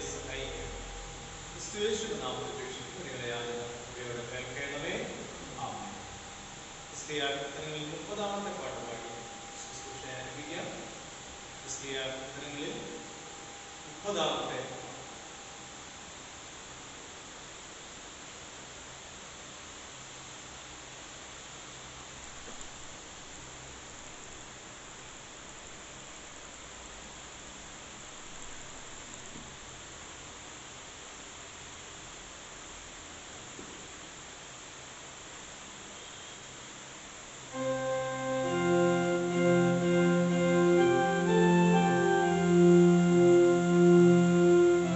സഹായിക്കുക. ക്രിസ്തുയേശുവിന്റെ നാമത്തിൽ അപേക്ഷിക്കുന്നു. നിങ്ങളെ യാതൊരു കേൾക്കണമേ. ആമേൻ. ക്രിസ്തീയ കീർത്തനങ്ങളിൽ 30-ാമത്തെ പാട്ട് പാടി ശുശ്രൂഷ ആരംഭിക്കാം. ക്രിസ്തീയ കീർത്തനങ്ങളിൽ 30-ാമത്തെ ും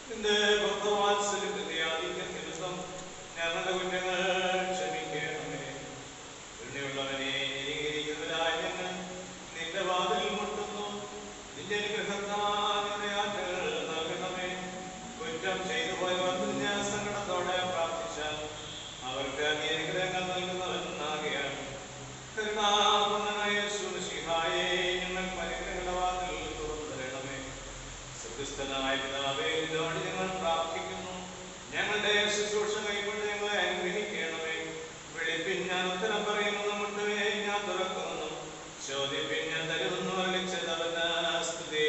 നിന്റെ ഭക്തവാത്സല്യത്തിന്റെ ആധിക്യം നിമിത്തം ഞങ്ങളുടെ കുറ്റങ്ങൾ ക്ഷമിക്കണമേ. കരുണയുള്ളവനെ, നീതിയിരിക്കുന്നവനായ ഞങ്ങൾ നിന്റെ വാതിൽ മുട്ടുന്നു. നിന്റെ അനുഗ്രഹത്താൽ ഞങ്ങളുടെ യാത്രകൾ നൽകണമേ. കുറ്റം ചെയ്തു പോയവർക്ക് ഞാൻ സങ്കടത്തോടെ പ്രാർത്ഥിച്ചാൽ അവർക്ക് നീ അനുഗ്രഹങ്ങൾ നൽകുന്നവനാകയാൽ കരുണാപൂർണ്ണനായ യേശുമിശിഹായേ, ഞങ്ങൾക്ക് അനുഗ്രഹങ്ങളുടെ വാതിൽ തുറന്നു തരണമേ. സത്യസ്ഥനായ പിതാവേ, നിന്നോട് ഞങ്ങൾ പ്രാർത്ഥിക്കുന്നു. ഞങ്ങളുടെ ശുശ്രൂഷ കൈക്കൊണ്ട് ഞങ്ങളെ അനുഗ്രഹിക്കണമേ. വിളിപ്പിൻ, ഞാൻ ഉത്തരം പറയുന്നു. മുട്ടുവേ, ഞാൻ തുറക്കുന്നു. ചോദ്യപ്പിൻ, ഞാൻ തരുമെന്ന് അറിയിച്ചതവന് സ്തുതി.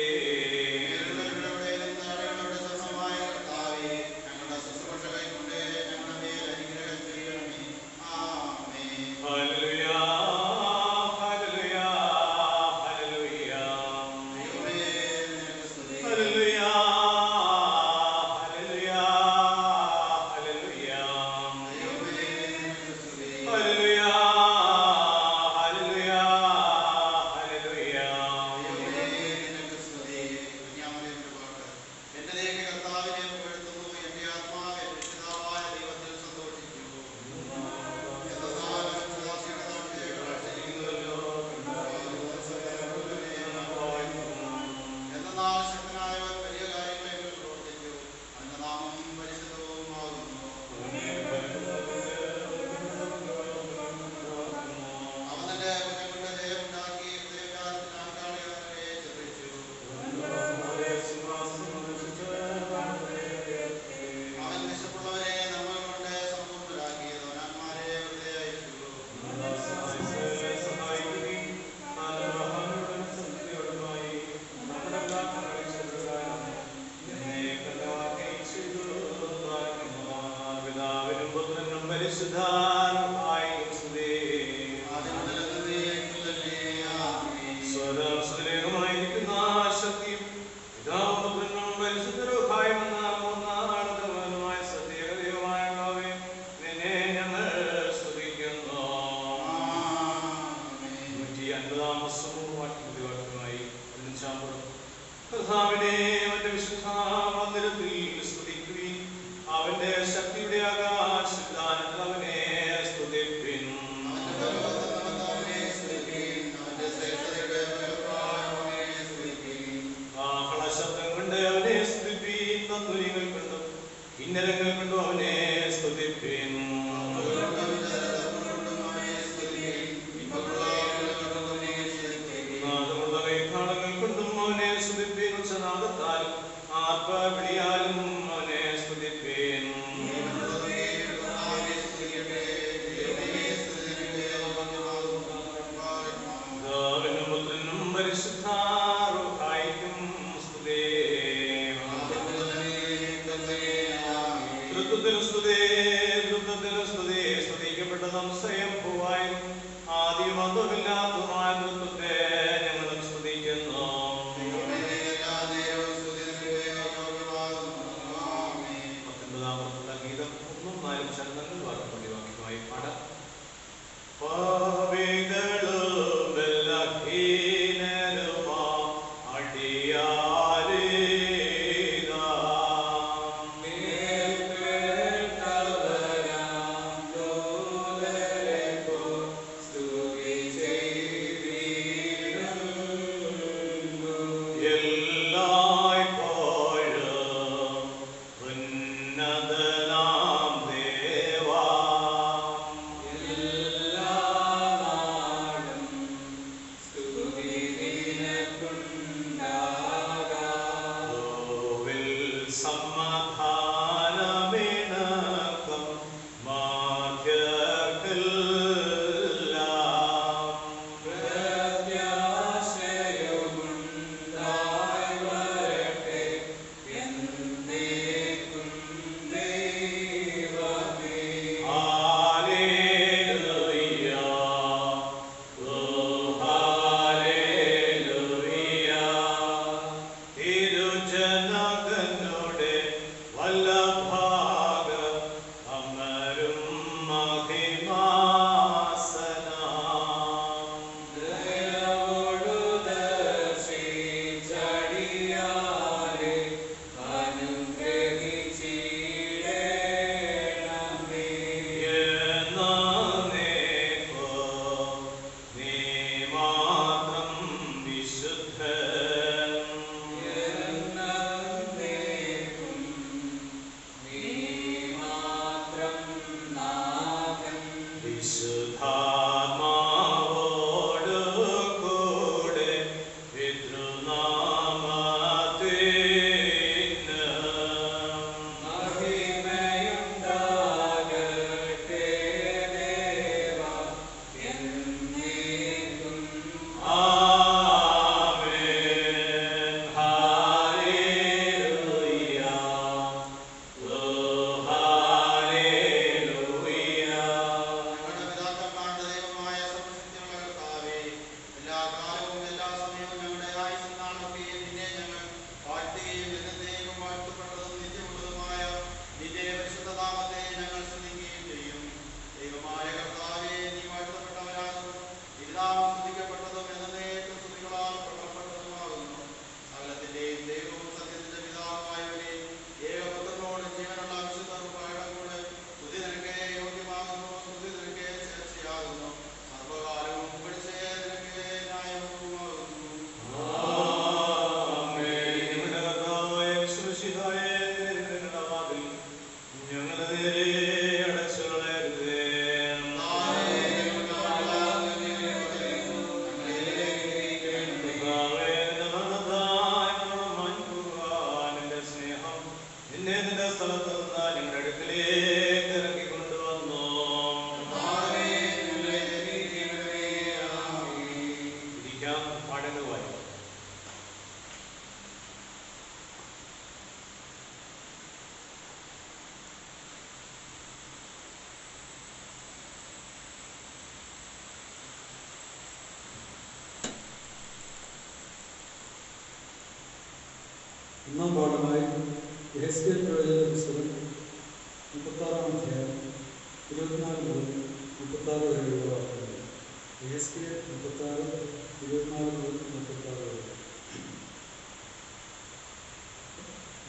നിന്റെ സ്ഥലത്ത് നിന്ന് ഞങ്ങളുടെ അടുക്കലേക്ക് ഇറക്കിക്കൊണ്ടുവന്നു. ഇരിക്കാം, പാടുവായി. ഒന്നാം പാഠമായി യെഹെസ്കേൽ പ്രവചന പുസ്തകം 36-ാം അധ്യായം 24 മുതൽ 36 വരെയുള്ള വാക്കുകൾ. യെഹെസ്കേൽ 36, 24 മുതൽ 36 വരെ.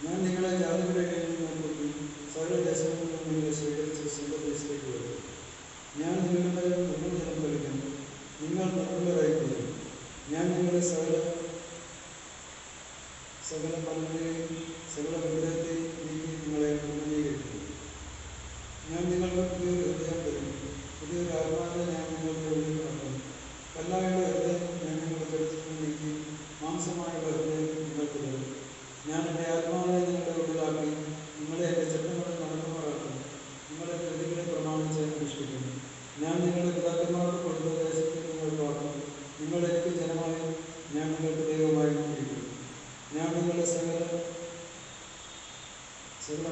ഞാൻ നിങ്ങളെ ജാതികളുടെ ഇടയിൽ നിന്ന് സകല ദേശങ്ങളിൽ നിന്നും നിങ്ങളെ സ്വീകരിച്ച് സ്വന്തം ദേശത്തേക്ക് വരും. ഞാൻ നിങ്ങളുടെ മേൽ നിർമ്മലജലം പലിക്കും, നിങ്ങൾ നിർമ്മലരായിത്തീരും. ഞാൻ നിങ്ങളെ സകല മലിനതയും സകല വിഗ്രഹത്തെയും നീക്കി നിങ്ങളെ നിർമ്മലീകരിക്കും. ഞാൻ നിങ്ങൾക്ക് പുതിയൊരു ഹൃദയം തരും, പുതിയൊരു ആത്മാവിനെ ഞാൻ നിങ്ങളുടെ ഉള്ളിൽ നടത്തും. കല്ലായുള്ള ഹൃദയം ഞാൻ നിങ്ങളുടെ ചരിത്രത്തിൽ നീക്കി മാംസമായുള്ള ഹൃദയം നിങ്ങൾക്ക് തരും. ഞാൻ എൻ്റെ ആത്മാവിനെ നിങ്ങളുടെ ഉള്ളിലാക്കി നിങ്ങളെ എൻ്റെ ചട്ടങ്ങളിൽ നടത്തുമാറാക്കും. നിങ്ങളുടെ വിധികളെ പ്രമാണിച്ച് അനുഷ്ഠിക്കും. ഞാൻ നിങ്ങളുടെ പിതാക്കന്മാർക്ക് കൊടുത്ത ദേശത്തിൽ നിങ്ങൾ പാർക്കും. നിങ്ങൾ എനിക്ക് ജനമായും ഞാൻ നിങ്ങൾക്ക് ദൈവമായും ഇരിക്കും. ഞാൻ നിങ്ങളുടെ സകല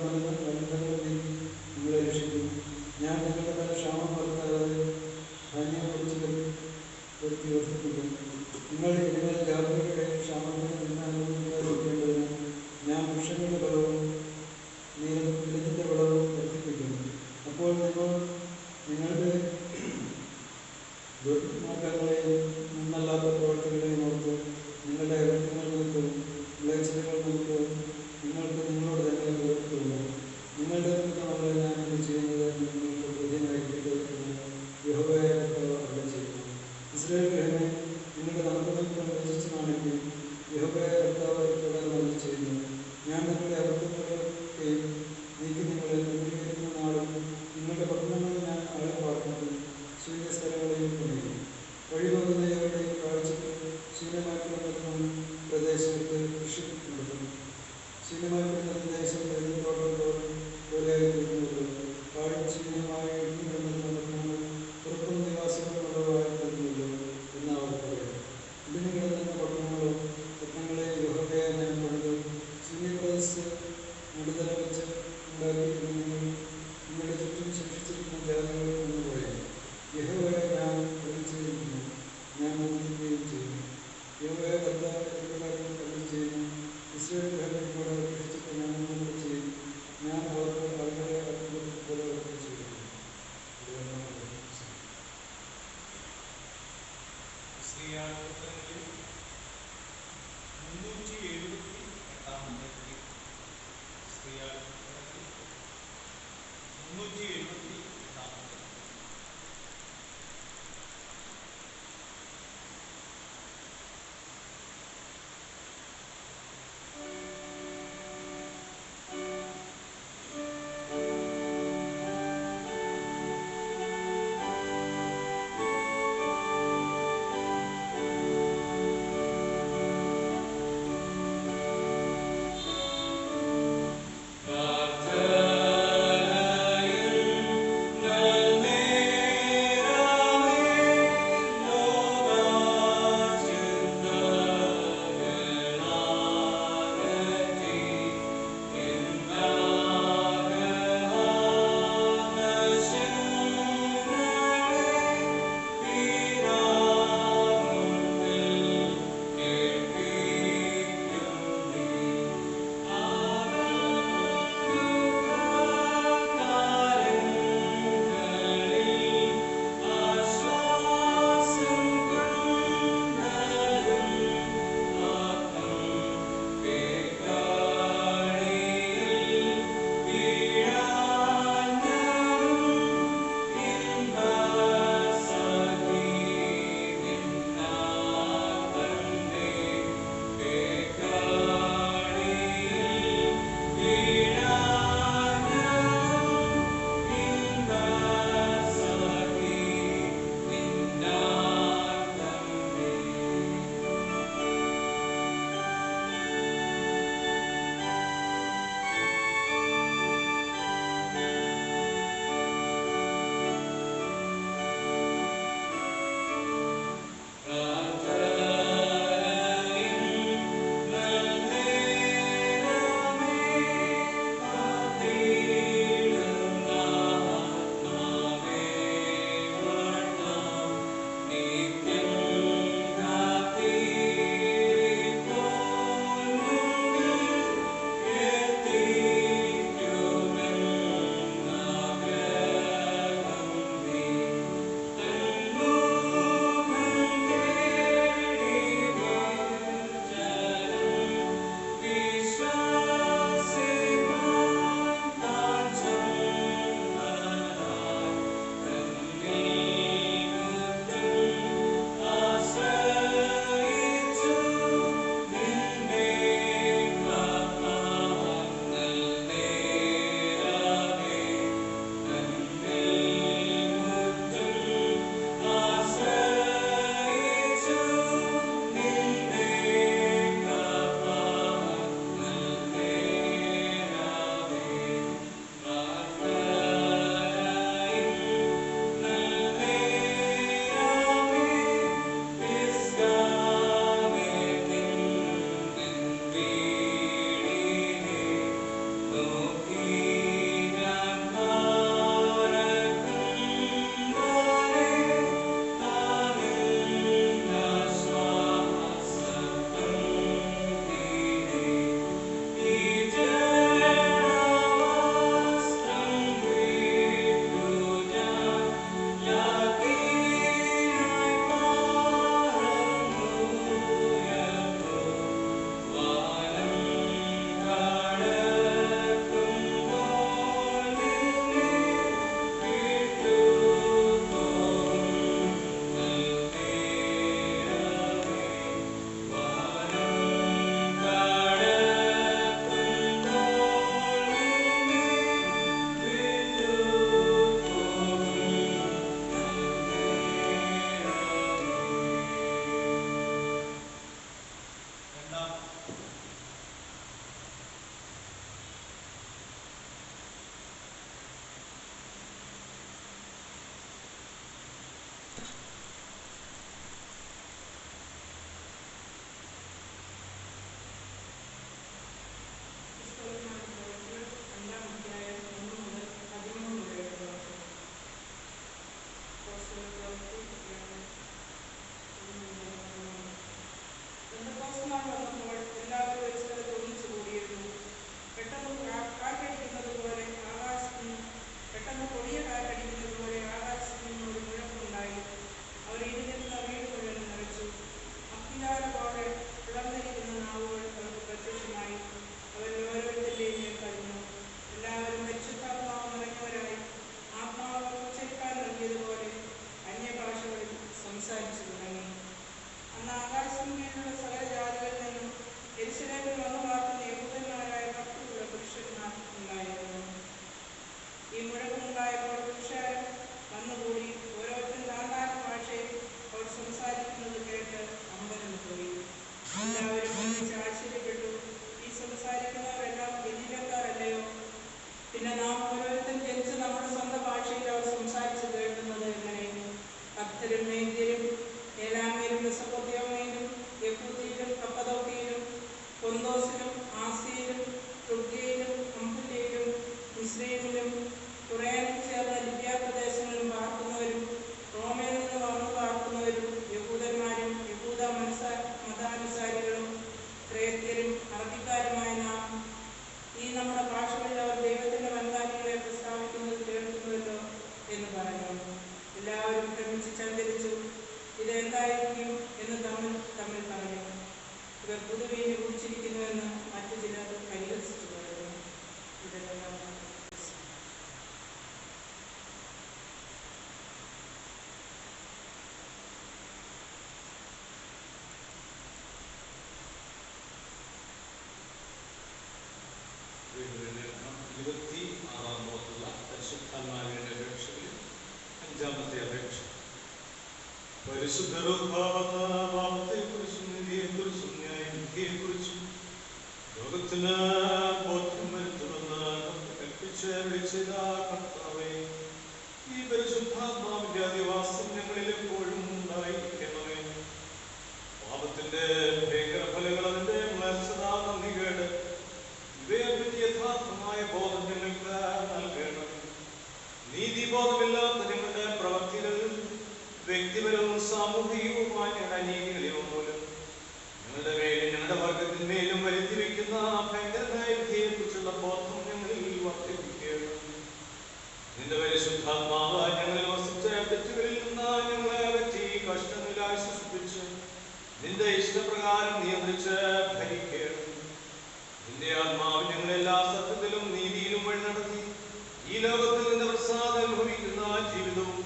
ബന്ധങ്ങളിൽ നീക്കി നിങ്ങളെ രക്ഷിക്കും. ഞാൻ നിങ്ങളുടെ മേൽ ക്ഷാമം വരുത്താതെ ധാന്യം കുറിച്ച് വരുത്തി വർദ്ധിപ്പിക്കും. നിങ്ങൾ ഇനിമേൽ ജാതികളുടെ ക്ഷാമത്തിന് നിന്ന് അനുഭവിക്കാതിരിക്കേണ്ടതിന് ഞാൻ വൃക്ഷങ്ങളുടെ ബലവും നിലത്തിൻ്റെ വിളവും വർദ്ധിപ്പിക്കും. അപ്പോൾ നിങ്ങളുടെ ദുർമാർഗങ്ങളെയും നന്നല്ലാത്ത പ്രവർത്തികളെയും ഓർത്ത് നിങ്ങളുടെ അകൃത്യങ്ങൾ നിമിത്തവും വിളച്ചിലുകൾ നിമിത്തവും നിങ്ങൾക്ക് നിങ്ങളോട് തന്നെ വെറുത്തുള്ളൂ. നിങ്ങളുടെ നിമിത്തമല്ല ഞാൻ ഇത് ചെയ്യുന്നത് നിങ്ങൾക്ക് ബുദ്ധിയായിരിക്കട്ടെ എന്ന് യഹോവയായ കർത്താവ് അരുളിച്ചെയ്യുന്നു. ഇസ്രായേൽ ഗൃഹമേ, നിങ്ങളുടെ നടപ്പുകൾ രചിച്ച് കാണിക്കുകയും യഹോവയായ കർത്താവ് ഇപ്രകാരം അരുളിച്ചെയ്യുന്നു. ഞാൻ നിങ്ങളുടെ അകൃത്യങ്ങളെയും നീക്കി നിങ്ങളെ നിർമ്മലീകരിക്കുന്ന നാളും നിങ്ങളുടെ പട്ടണങ്ങളിൽ ഞാൻ ആളെ പാർക്കുന്നതും ശൂന്യസ്ഥലങ്ങളെയും പണിയും. വഴിപോകുന്ന എവരുടെയും കാഴ്ചയ്ക്ക് ശൂന്യമാക്കുന്ന പ്രദേശത്ത് കൃഷി നടത്തുന്നു. ശൂന്യമാക്കുന്ന ദേശം തോട്ടം പോലെയായിരുന്നല്ലോ. ശൂന്യമായ ഇടിഞ്ഞിടുന്ന പട്ടണങ്ങൾ പുറത്തും നിവാസികളുള്ളതായിരുന്നല്ലോ എന്ന് അവർ പറയും. ഇടിഞ്ഞു കിടന്ന പട്ടണങ്ങളെ യഹോവയായ ഞാൻ പണിത് ശൂന്യപ്രദേശത്ത് നടുതല വെച്ച് ഉണ്ടാക്കി നിങ്ങളുടെ ചുറ്റും ശേഷിച്ചിരിക്കുന്ന ജാതികളിൽ നിന്ന് പറയും. യഹോവയെ ഞാൻ അരുളിച്ചെയ്യുന്നു, ഞാൻ വന്ദിക്കുകയും ചെയ്യുന്നു. യഹോവയായ കർത്താവ് ഇപ്രകാരം അരുളിച്ചെയ്യുന്നു. ഇസ്രായേൽ ഗൃഹങ്ങളോട് അപേക്ഷിച്ചിട്ട് ഞാൻ ഒന്നുകൂടെ ചെയ്യും. ഞാൻ അവർക്ക് അവരുടെ അത്ഭുതം പോലെ ചെയ്യും. പരിശുദ്ധാത്മാവിന്റെ അപേക്ഷകളിൽ അഞ്ചാമത്തെ അപേക്ഷ. പരിശുദ്ധ പാപത്തെക്കുറിച്ചും നീതിയെക്കുറിച്ചും ന്യായവിധിയെക്കുറിച്ചും ലോകത്തിന് ബോധ്യം വരുത്തുമെന്ന് കൽപ്പിച്ച് വിളിച്ചത കർത്താവേ, ഈ പരിശുദ്ധാത്മാവിന്റെ അധിവാസം ഞങ്ങളിൽ എപ്പോഴും ഉണ്ടായിരിക്കണമേ. പാപത്തിന്റെ ഭയങ്കര ഫലങ്ങൾ, അതിന്റെ മ്ലേച്ഛത, നന്ദികേട്, ഇവയെപ്പറ്റി യഥാർത്ഥമായ ബോധം ഞങ്ങൾക്ക് നൽകണം. നീതിബോധമില്ലാത്ത ഞങ്ങളുടെ പ്രവൃത്തികൾ വ്യക്തിപരവും സാമൂഹികവുമായ അനീതികളെയോ മൂലം ഞങ്ങളുടെ മേലും ഞങ്ങളുടെ വർഗത്തിന്മേലും വരുത്തി വയ്ക്കുന്ന ഭയങ്കരമായ വിധിയെക്കുറിച്ചുള്ള ബോധം ഞങ്ങളിൽ വർദ്ധിപ്പിക്കണം. നിന്റെ പരിശുദ്ധാത്മാവ് ഞങ്ങളിൽ വസിച്ച തെറ്റുകളിൽ നിന്ന് ഞങ്ങളെ അകറ്റി കഷ്ടങ്ങളിൽ ആശ്വസിപ്പിച്ച് നിന്റെ ഇഷ്ടപ്രകാരം നിയന്ത്രിച്ച് ഭരിക്കണം. നിന്റെ ആത്മാവ് ഞങ്ങളെല്ലാ സത്യത്തിലും നീതിയിലും വഴി നടത്തി ഈ ലോകത്തിൽ നിന്ന് പ്രസാദം അനുഭവിക്കുന്ന ജീവിതവും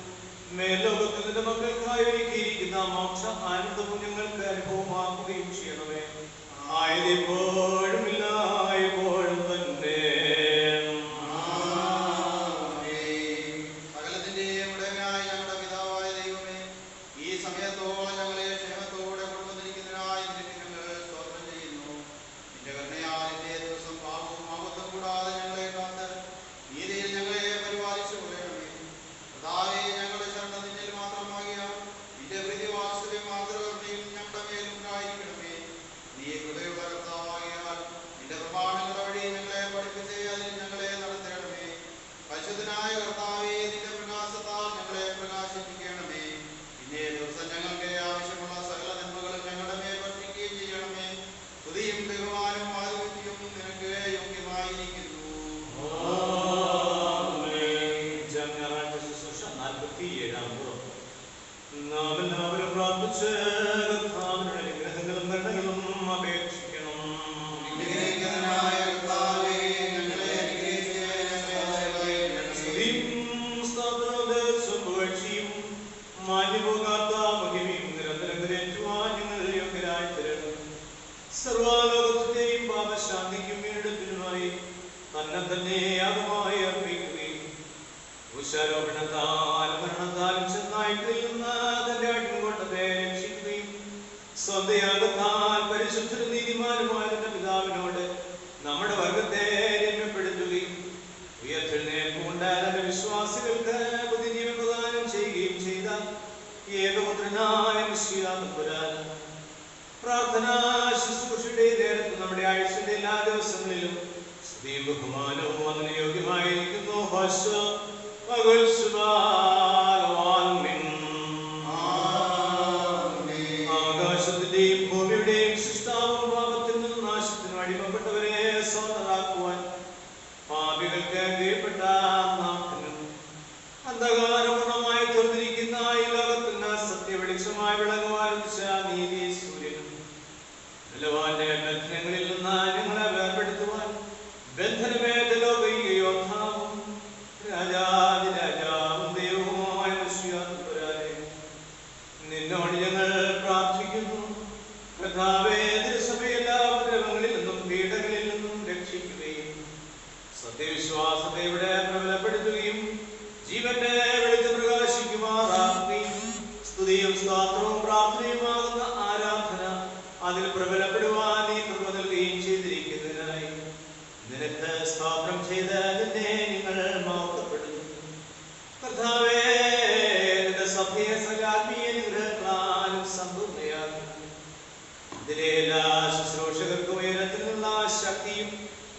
മേൽലോകത്തിൽ നിന്റെ മക്കൾക്കായി ഒരുക്കിയിരിക്കുന്ന മോക്ഷ ആനന്ദവും ഞങ്ങൾക്ക് അനുഭവമാക്കുകയും ചെയ്യണമേ. ആയതെപ്പോഴും ഇല്ല എപ്പോഴും തന്നെ. സകലത്തിന്റെയും ഉടമയായ ഞങ്ങളുടെ പിതാവായ ദൈവമേ, ഈ സമയത്തോളം ഞങ്ങളെ ക്ഷേമത്തോടെ കൊണ്ടുവന്നിരിക്കുന്നതിനായി നിനക്ക് ഞങ്ങൾ സ്തോത്രം ചെയ്യുന്നു. നിന്റെ കരുണയാൽ ഇന്നേ ദിവസം പാപവും ആപത്തും കൂടാതെ ഞങ്ങളെ കാത്ത് നീതിയിൽ ഞങ്ങളെ പരിപാലിച്ചു കൊള്ളണമേ. കർത്താവേ, ഞങ്ങളുടെ ശരണം നിന്നിൽ മാത്രമാകിയാൽ നിന്റെ പ്രീതിവാത്സല്യം മാതൃകയും ഞങ്ങളുടെ മേലുണ്ടായിരിക്കണമേ. നീ കൃപയുള്ള കർത്താവാകിയാൽ നിന്റെ പ്രമാണങ്ങളുടെ വഴി ഞങ്ങളെ പഠിപ്പിച്ച് അതിൽ ഞങ്ങളെ നടത്തണമേ. പരിശുദ്ധനായ കർത്താവേ, നിന്റെ പ്രകാശത്താൽ ഞങ്ങളെ പ്രകാശിപ്പിക്കണമേ. ഇന്നേ ദിവസം ഞങ്ങൾക്ക് ആവശ്യമുള്ള സകല നന്മകളും ഞങ്ങളുടെ മേൽ വർഷിക്കുകയും ചെയ്യണമേ. സ്തുതിയും ബഹുമാനവും ആധിപത്യവും നിനക്ക് യോഗ്യമായിരിക്കുന്നു. നാം എല്ലാവരും പ്രാർത്ഥിച്ച് കർത്താവിന്റെ അനുഗ്രഹങ്ങളും കരുണകളും അപേക്ഷിക്കണം. അനുഗ്രഹിക്കുന്നവനായ കർത്താവേ, ഞങ്ങളെ അനുഗ്രഹിച്ച് മാഞ്ഞുപോകാത്ത മഹിമയും നിരന്തരം കരേറ്റുവാൻ ഞങ്ങൾ യോഗ്യരായി തരണം. സർവ്വലോകത്തിന്റെയും പാപശാന്തിക്കും വീണ്ടെടുപ്പിനുമായി തന്നെ തന്നെ യാഗമായി അർപ്പിക്കുകയും ഉശാരോപണത്താലും മരണത്താലും ചെന്നായ്ക്കളിൽ നിന്ന് തന്റെ അടിമകൊണ്ടതെ രക്ഷിക്കുകയും സ്വന്തയാഗത്താൽ പരിശുദ്ധരും നീതിമാനുമായ തന്റെ പിതാവിനോട് നമ്മുടെ വർഗത്തെ രമ്യപ്പെടുത്തുകയും ഉയർത്തെഴുന്നേൽപ്പുകൊണ്ട് തന്റെ വിശ്വാസികൾക്ക് പുതുജീവൻ പ്രദാനം ചെയ്യുകയും ചെയ്ത ഏകപുത്രനായ മിശിഹാ പ്രാർത്ഥനാ ശുശ്രൂഷയുടെ നേരത്ത് നമ്മുടെ ആയുസ്സിന്റെ എല്ലാ ദിവസങ്ങളിലും സ്തുതിയും ബഹുമാനവും അതിന് യോഗ്യമായിരിക്കുന്നു. ആകാശത്തിന്റെയും ഭൂമിയുടെയും സൃഷ്ടാവും പാപത്തിൽ നിന്ന് നാശത്തിനും അടിമപ്പെട്ടവരെ സ്വതന്ത്രരാക്കുവാൻ പാപികൾക്ക് കീഴ്പ്പെട്ട നാഥനും അന്ധകാരപൂർണമായി തീർന്നിരിക്കുന്ന ഈ ലോകത്തിന് സത്യവെളിച്ചമായി വിളങ്ങുവാനിച്ച നീതി സൂര്യനും ബലവാന്റെ ബന്ധനങ്ങളിൽ നിന്ന് ഞങ്ങളെ വേർപെടുത്തുവാൻ ബന്ധനമേറ്റ ലോകൈക യോദ്ധാവും രാജാതിരാജാവും ദൈവവുമായ മിശിഹായെ നിന്നോട് ഞങ്ങൾ പ്രാർത്ഥിക്കുന്നു. കർത്താവേ, തിരുസഭയെ എല്ലാ ഉപദ്രവങ്ങളിൽ നിന്നും പീഡകളിൽ നിന്നും രക്ഷിക്കുകയും സത്യവിശ്വാസത്തെ ഇവിടെ പ്രബലപ്പെടുത്തുകയും ജീവന്റെ വെളിച്ചം പ്രകാശിക്കുമാറാക്കുകയും സ്തുതിയും സ്തോത്രവും പ്രാർത്ഥനയുമാകുന്ന ആരാധന അതിൽ പ്രബലപ്പെടുവാൻ നീ കൃപ നൽകുകയും ചെയ്തിരിക്കുന്നതിനായി നിനക്ക് സ്തോത്രം ചെയ്ത് നിന്നെ നിങ്ങൾ മഹത്വപ്പെടുന്നു. കർത്താവേ, നിന്റെ സഭയെ സകലാത്മീയ നിഗ്രഹങ്ങളാലും സമ്പൂർണ്ണയാകുന്നു. ഇതിലെ എല്ലാ ശുശ്രൂഷകർക്കും ഉയരത്തിലുള്ള ശക്തിയും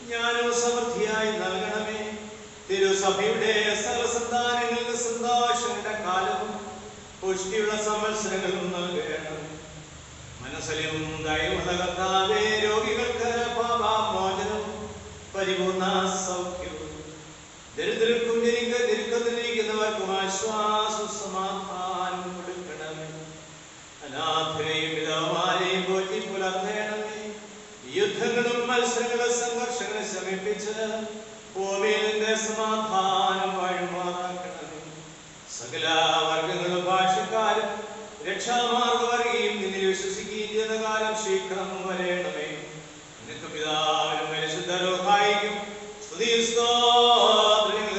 ജ്ഞാനവും സമൃദ്ധിയായി നൽകണമേ. തിരുസഭയുടെ സകലസന്താനങ്ങൾക്ക് സന്തോഷങ്ങളുടെ കാലവും പുഷ്ടിയുള്ള സംവത്സരങ്ങളും നൽകണം. മനസ്സിലും ദൈവമുള്ള കർത്താവേ, രോഗികൾക്ക് പാപമോചനവും പരിപൂർണ സൗഖ്യവും ദരിദ്രർക്കും ഞെരുക്കത്തിലിരിക്കുന്നവർക്കും ആശ്വാസവും സമാധാനം കൊടുക്കണമേ. അനാഥരെയും പിതാവാരെയും പോറ്റി പുലർത്തേണമേ. യുദ്ധങ്ങളും മത്സരങ്ങളും സംഘർഷങ്ങളും ശമിപ്പിച്ച് ഭൂമിയിലെ സമാധാനം വാഴുമാറാക്കണമേ. സകല വർഗങ്ങളും ഭാഷക്കാരും രക്ഷാമാർഗം അറിയുകയും നിന്നിൽ വിശ്വസിക്കുകയും ചെയ്യുന്ന കാലം ശീഘ്രം വരേണമേ. നിനക്ക് പിതാവിനും പരിശുദ്ധ റൂഹായിക്കും സ്തുതിയും സ്തോത്രങ്ങളും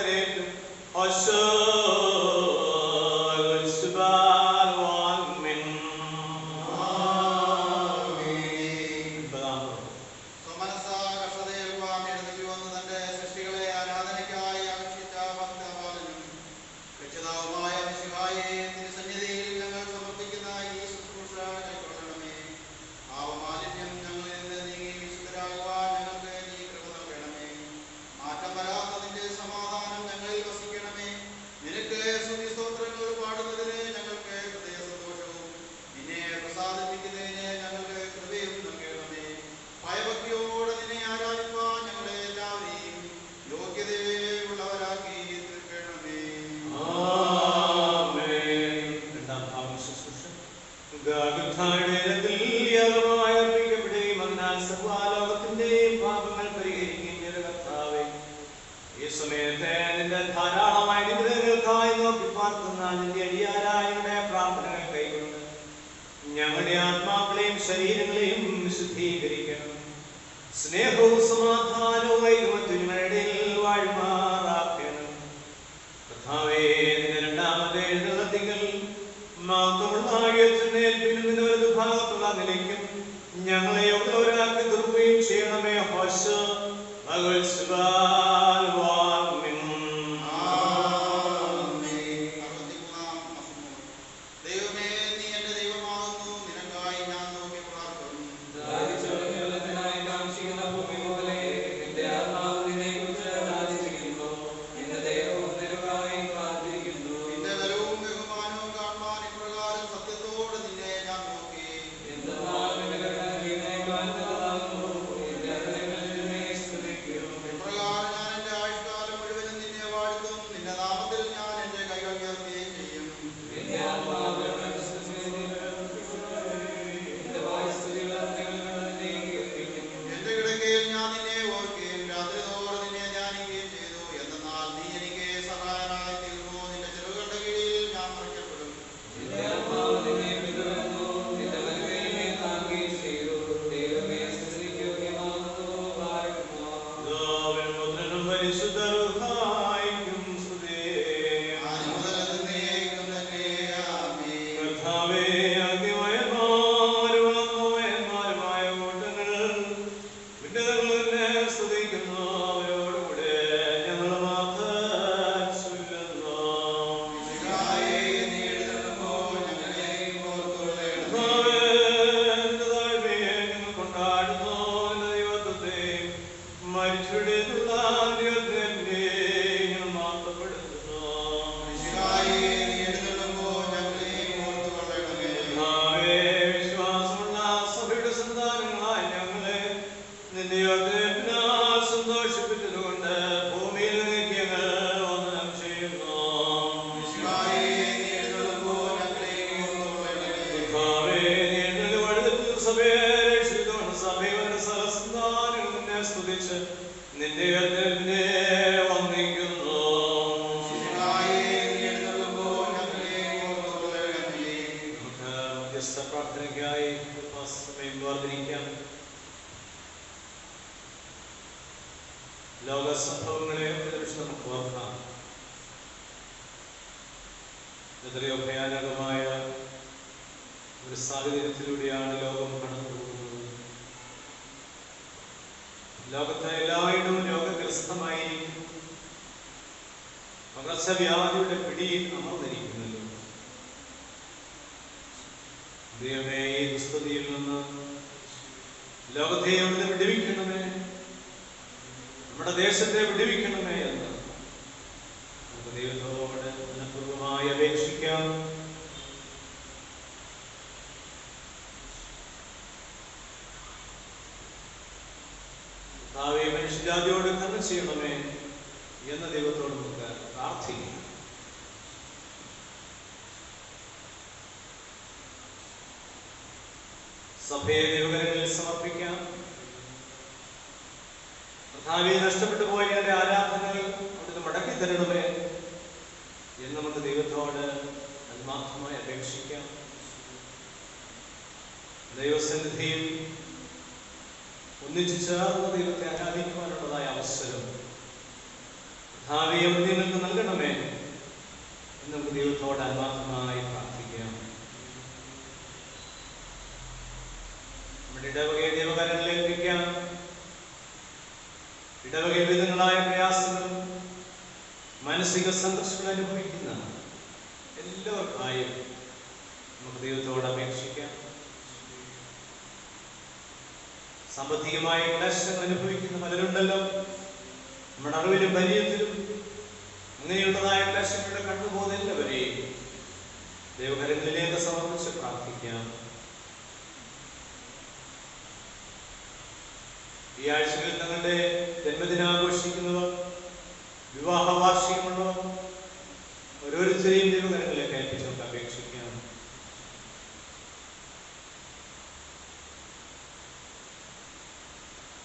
ഈ സമയത്തെ നിന്റെ ധാരാളമായ അനുഗ്രഹങ്ങൾക്കായി നോക്കി പാർക്കുന്ന നിന്റെ അടിയാരായുടെ പ്രാർത്ഥനകൾ കൈകൊണ്ട് ഞങ്ങളുടെ ആത്മാക്കളെയും ശരീരങ്ങളെയും ശുദ്ധീകരിക്കണം. സ്നേഹവും സമാധാനവും ഐകമത്യങ്ങളുടെ വാഴ്മാറാക്കണം. കർത്താവേ, നിന്റെ രണ്ടാമത്തെ എഴുന്നള്ളത്തിങ്കൽ മാത്രമുള്ള ആഴ്ചേൽപ്പിനും നിന്റെ വലതു ഭാഗത്തുള്ള നിലയ്ക്കും ഞങ്ങളെ ഉള്ളവരാക്കി തീർക്കുകയും ചെയ്യണമേ. ഹോശോ ദൈവമേ, നീ എന്റെ ദൈവമാകുന്നു, നിനക്കായി ഞാൻ നോക്കി പ്രാർത്ഥിക്കും. നിന്റെ ബലവും ബഹുമാനവും കാണുവാൻ ഇപ്രകാരം സത്യത്തോടെ നിന്നെ ഞാൻ നോക്കി. ഇപ്രകാരം ഞാൻ എന്റെ ആയുഷ്കാലം മുഴുവനും നിന്നെ വാഴ്ത്തും. നിന്റെ നാമത്തിൽ ഞാൻ എന്റെ കൈകൾ ഉയർത്തുകയും ചെയ്യും. എന്റെ കിടക്കയിൽ ഞാൻ നിന്നെ ഓർക്കുകയും രാത്രിതോറും നിന്നെ ധ്യാനിക്കുകയും ചെയ്തു. എന്തെന്നാൽ നീ എനിക്ക് സഹായനായി തീർന്നു. നിന്റെ ചെറുകളുടെ കീഴിൽ ഞാൻ മറിക്കപ്പെടും. ആദ്യം മുതൽ എന്നേക്കും തന്നെ. ആമേൻ. മിശിഹായേ, നീ എഴുന്നള്ളുമ്പോൾ ഞങ്ങളെയും ഓർത്തുകൊള്ളണമേ. മിശിഹായേ, നീ എഴുന്നള്ളുമ്പോൾ ഞങ്ങളെയും ഓർത്തുകൊള്ളണമേ. വിശ്വാസമുള്ള സഭയുടെ സന്താനങ്ങളായ ഞങ്ങളെ നിന്റെ സന്തോഷിപ്പിച്ചതുകൊണ്ട് ഭൂമിയിൽ ഞങ്ങൾ വന്ദനം ചെയ്യുന്നു. മിശിഹായേ, നീ എഴുന്നള്ളുമ്പോൾ ഞങ്ങളെയും ഓർത്തുകൊള്ളണമേ. സഭയെ രക്ഷിച്ചുകൊണ്ട് സഭയുടെ സഹസന്താനങ്ങൾ നിന്നെ സ്തുതിച്ച് നിന്റെ വന്ദിക്കുന്നു. മിശിഹായേ, നീ എഴുന്നള്ളുമ്പോൾ ഞങ്ങളെയും ഓർത്തുകൊള്ളണമേ. നമുക്ക് മധ്യസ്ഥ പ്രാർത്ഥനയ്ക്കായി സമയം വേർതിരിക്കാം. ലോക സംഭവങ്ങളെ കുറിച്ച് നമുക്ക് ഓർക്കാം. എത്രയോ ഭയാനകമായ ഒരു സാഹചര്യത്തിലൂടെയാണ് ലോകം കടന്നുപോകുന്നത്. ലോകത്തെ എല്ലായിടവും രോഗഗ്രസ്തമായിരിക്കും. പകർച്ചവ്യാധിയുടെ പിടിയിൽ അമർന്നിരിക്കുന്നല്ലോ. ദൈവമേ, ഈ ദുസ്ഥിതിയിൽ നിന്ന് ലോകത്തെ അവിടുന്ന് വിടുവിക്കണമേ, നമ്മുടെ ദേശത്തെ വിടുവിക്കണമേ എന്ന് നമുക്ക് ദൈവത്തോട് മനഃപൂർവ്വമായി അപേക്ഷിക്കാം. കർത്താവേ, മനുഷ്യജാതിയോട് കരുണ ചെയ്യണമേ എന്ന ദൈവത്തോട് നമുക്ക് പ്രാർത്ഥിക്കാം. സഭയെ ദൈവകരങ്ങളിൽ സമർപ്പിക്കാം. കർത്താവേ, നഷ്ടപ്പെട്ടു പോയ എൻ്റെ ആരാധനകൾ അവിടുന്ന് മടക്കി തരണമേ എന്ന് നമുക്ക് ദൈവത്തോട് ആത്മാർത്ഥമായി അപേക്ഷിക്കാം. ദൈവസന്നിധിയിൽ ഒന്നിച്ചു ചേർന്ന് ദൈവത്തെ ആരാധിക്കുവാനുള്ളതായ അവസരം കർത്താവേ, അവിടുന്ന് നിങ്ങൾക്ക് നൽകണമേ എന്ന് നമുക്ക് ദൈവത്തോട് ആത്മാർത്ഥമായി പ്രാർത്ഥിക്കാം. നമ്മുടെ ഇടവകയെ ദൈവകരങ്ങളിൽ ഏൽപ്പിക്കാം. ഇടവകയിൽ വിധങ്ങളായ പ്രയാസങ്ങളും മാനസിക സംഘർഷങ്ങൾ അനുഭവിക്കുന്ന എല്ലാവർക്കായും നമുക്ക് ദൈവത്തോട് അപേക്ഷിക്കാം. സാമ്പത്തികമായ ക്ലേശങ്ങൾ അനുഭവിക്കുന്ന പലരുണ്ടല്ലോ. നമ്മുടെ അറിവിലും പരിചയത്തിലും അങ്ങനെയുള്ളതായ ക്ലേശങ്ങളുടെ കണ്ടുപോകുന്ന എല്ലാവരെയും ദൈവകരങ്ങളിലേക്ക് സമർപ്പിച്ച് പ്രാർത്ഥിക്കാം. ഈ ആഴ്ചകളിൽ തങ്ങളുടെ ജന്മദിനാഘോഷിക്കുന്നവർ, വിവാഹ വാർഷികമുള്ളവർ ഓരോരുത്തരെയും ദൈവകരങ്ങളിലേക്ക് ഏൽപ്പിച്ച് അപേക്ഷിക്കാം.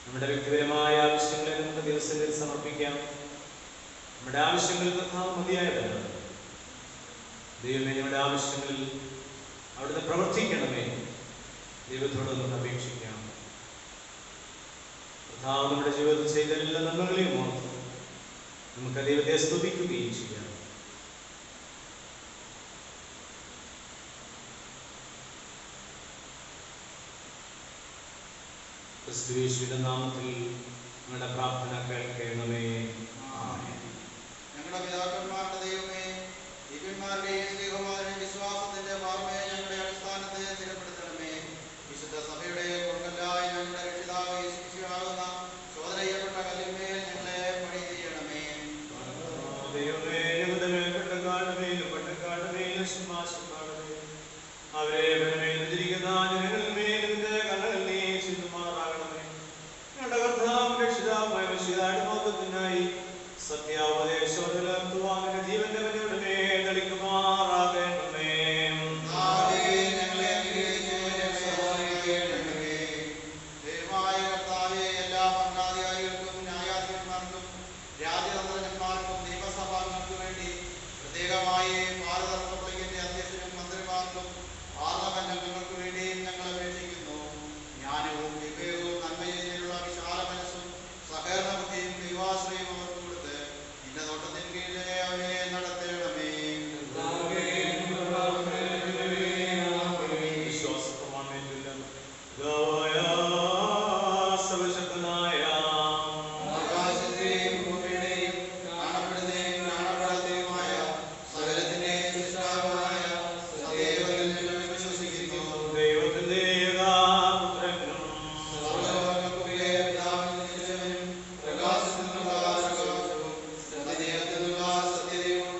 നമ്മുടെ വ്യക്തിപരമായ ആവശ്യങ്ങളെ നമുക്ക് ദിവസങ്ങളിൽ സമർപ്പിക്കാം. നമ്മുടെ ആവശ്യങ്ങളിൽ കർത്താവ് മതിയായവനാണ്. ദൈവമേ, ഞങ്ങളുടെ ആവശ്യങ്ങളിൽ അവിടുന്ന് പ്രവർത്തിക്കണമേ. ദൈവത്തോട് നമുക്ക് അപേക്ഷിക്കാം. കർത്താവ് നമ്മുടെ ജീവിതത്തിൽ ചെയ്ത എല്ലാ നന്മകളെയും ഓർത്ത് നമുക്ക് ദൈവത്തെ സ്തുതിക്കുകയും ചെയ്യാം. ക്രിസ്തുയേശുവിന്റെ നാമത്തിൽ ഞങ്ങളുടെ പ്രാർത്ഥന കേൾക്കണമേ. ഞങ്ങളുടെ പിതാക്കന്മാരുടെ ദൈവമേ, ദിവ്യന്മാരുടെയും സ്നേഹമാരുടെയും വിശ്വാസത്തിന്റെ പാർമയെ ഞങ്ങളുടെ അടിസ്ഥാനത്തെ സ്ഥിരപ്പെടുത്തണമേ. വിശുദ്ധ സഭയുടെ കൊടുക്കല്ലായി ഞങ്ങളുടെ രക്ഷിതാവ് യേശുക്രിസ്തുവാകുന്ന ശോധന ചെയ്യപ്പെട്ട കല്ലിന്മേൽ ഞങ്ങളെ പണി ചെയ്യണമേ. ദൈവമേ, ഞങ്ങളുടെ മേൽ പട്ടക്കാരുടെ മേലും സിംഹാസനക്കാരുടെ അവരെ ബലമേൽപ്പിച്ചിരിക്കുന്ന ജനങ്ങളിന്മേൽ നിന്റെ കണ്ണുകൾ നീ ചിന്തുമാറാകണമേ. ഞങ്ങളുടെ കർത്താവും രക്ഷിതാവുമായ മിശിഹായുടെ മഹത്വത്തിനായി സത്യാവദേശോധനത്തുവാന്റെ ജീവന്റെ വഴിയുടെ മേൽ തളിക്കുമാറാകണമേ. ദൈവമായ കർത്താവേ, എല്ലാ ഭരണാധികാരികൾക്കും ന്യായാധിപന്മാർക്കും രാജ്യതന്ത്രജ്ഞന്മാർക്കും നിയമസഭാംഗങ്ങൾക്കും വേണ്ടി പ്രത്യേകമായി ഭാരത റിപ്പബ്ലിക്കിന്റെ അധ്യക്ഷനും മന്ത്രിമാർക്കും പാർലമെന്റ് അംഗങ്ങൾക്ക് വേണ്ടിയും ഞങ്ങൾ അപേക്ഷിക്കുന്നു. ജ്ഞാനവും വിവേകവും നന്മയിലുള്ള വിശാല മനസ്സും സഹകരണ ബുദ്ധിയും ദൈവാശ്രയം അവർക്ക് കൊടുത്ത് നിന്റെ നോട്ടത്തിന് കീഴിലെ അവരെ നടത്തണമേ. ആകാശത്തെയും ഭൂമിയുടെയും കാണപ്പെടുന്നതും കാണപ്പെടാത്തതുമായ സകലത്തിന്റെയും സൃഷ്ടാവായ സദൈവത്തിൽ ഞങ്ങൾ വിശ്വസിക്കുന്നു. ദൈവത്തിന്റെ ഏകാപുത്രനും സർവ്വലോകങ്ങൾക്കുമേ പിതാവിൽ നിന്ന് ജനിച്ചവനും പ്രകാശത്തിൽ നിന്നുള്ള പ്രകാശവും സത്യദൈവത്തിൽ നിന്നുള്ള സത്യദൈവവും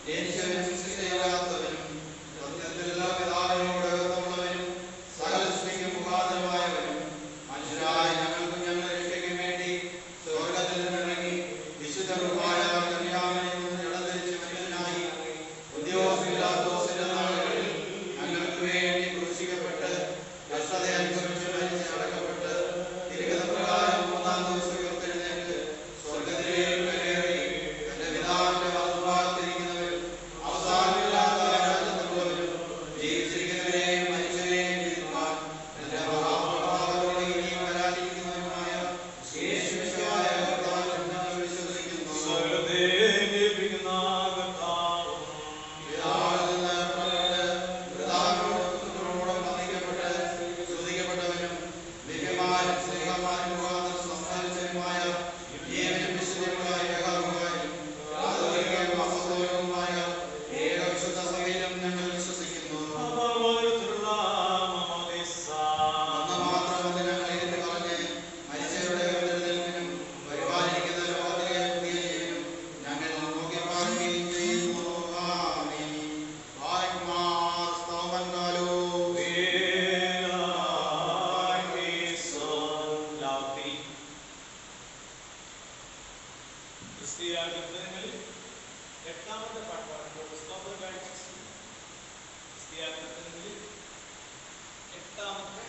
ജനിച്ചവനും സൃഷ്ടിയില്ലാത്തവനും സത്യത്തിലുള്ള പിതാവിനോട് ബന്ധമുള്ളവനും സകല സൃഷ്ടിക്കും മുഖാന്തരമായവനും മനുഷ്യരായ ഞങ്ങൾക്കും ഞങ്ങളുടെ രക്ഷയ്ക്കും വേണ്ടി സ്വർഗ്ഗത്തിൽ നിന്നിറങ്ങി വിശുദ്ധ കൃപയായ കന്യാമറിയിൽ നിന്ന് ജഡം ധരിച്ച് മനുഷ്യനായി ഉദ്യോഗസ്ഥ പിലാത്തോസിന്റെ നാളുകളിൽ ഞങ്ങൾക്ക് വേണ്ടി ക്രൂശിക്കപ്പെട്ട് കഷ്ടത അനുഭവിച്ച് മരിച്ച് അടക്കപ്പെട്ട് തിരുഗതപ്രകാരം മൂന്നാം ദിവസം ഉയർത്തെഴുന്നേറ്റ് സ്വർഗ്ഗത്തിലേക്ക് കയറി തന്റെ പിതാവിന്റെ വലതുഭാഗത്തിരിക്കുന്നവരും അവസാനമില്ലാത്ത രാജ്യത്തുള്ളവരും ജീവിച്ചിരിക്കുന്നവരെയും മരിച്ചവരെയും വിധിപ്പാൻ തന്റെ മഹാപ്രഭാവത്തോടെ ഇനിയും വരാനിരിക്കുന്നവരുമായ യേശുമിശിഹായ കർത്താവിൽ ഞങ്ങൾ വിശ്വസിക്കുന്നു. സകലത്തെ ജയിപ്പിക്കുന്ന കർത്താവും പിതാവിൽ നിന്ന് പുറപ്പെട്ട് പിതാവിനോടും പുത്രനോടും വന്ദിക്കപ്പെട്ട് സ്തുതിക്കപ്പെട്ടവനും ദിവ്യന്മാരും സ്നേഹന്മാരും മുഖാന്തരം സംസാരിച്ചവരുമായ ജീവനും വിശുദ്ധിയുമുള്ള ഏകാധികാരിയും കാതോലികയും അപ്പസ്തോലികവുമായ ഏകവിശുദ്ധ സഭയിലും ഞങ്ങൾ വിശ്വസിക്കുന്നു. അപമോചനത്തിലുള്ള മാമോദീസ അന്ന് മാത്രമെന്ന് ഞങ്ങൾ ഏറ്റു പറഞ്ഞ് മരിച്ചവരുടെ ഉയർത്തെഴുന്നേൽപ്പിനും വരുവാനിരിക്കുന്ന ലോകത്തിലെ പുതിയ ജീവനും ഞങ്ങൾ നോക്കി പാർക്കുകയും ചെയ്യുന്നു. ആമീൻ. വായ്മാർ സ്തോമൻ കാലോ ക്രിസ്തീയാഗ്രഹങ്ങളിൽ എട്ടാമത്തെ പാട്ടാണ് പുസ്തകം കാഴ്ച. ക്രിസ്തീയാഗ്രഹങ്ങളിൽ എട്ടാമത്തെ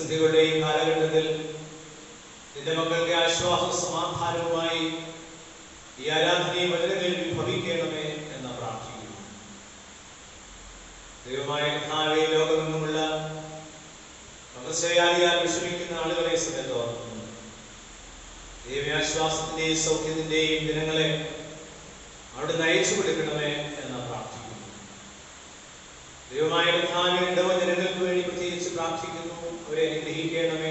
പ്രതിസന്ധികളുടെയും കാലഘട്ടത്തിൽ നിന്റെ മക്കൾക്ക് ആശ്വാസ സമാധാനവുമായി ഈ ആരാധനയും വചനങ്ങളിൽ വിഭവിക്കണമേ എന്ന് പ്രാർത്ഥിക്കുന്നു. ദൈവമായ കർത്താവേ, ലോകമെങ്ങുമുള്ള പകർച്ചവ്യാധിയാൽ വിഷമിക്കുന്ന ആളുകളെ സമയത്ത് ഓർക്കുന്നു. ദൈവാശ്വാസത്തിന്റെയും സൗഖ്യത്തിന്റെയും ദിനങ്ങളെ അവിടെ നയിച്ചു കൊടുക്കണമേ എന്ന് പ്രാർത്ഥിക്കുന്നു. ദൈവമായ കർത്താവേ, ഇടവജനങ്ങൾക്ക് വേണ്ടി പ്രത്യേകിച്ച് പ്രാർത്ഥിക്കുന്നു. അവരെ അനുഗ്രഹിക്കണമേ.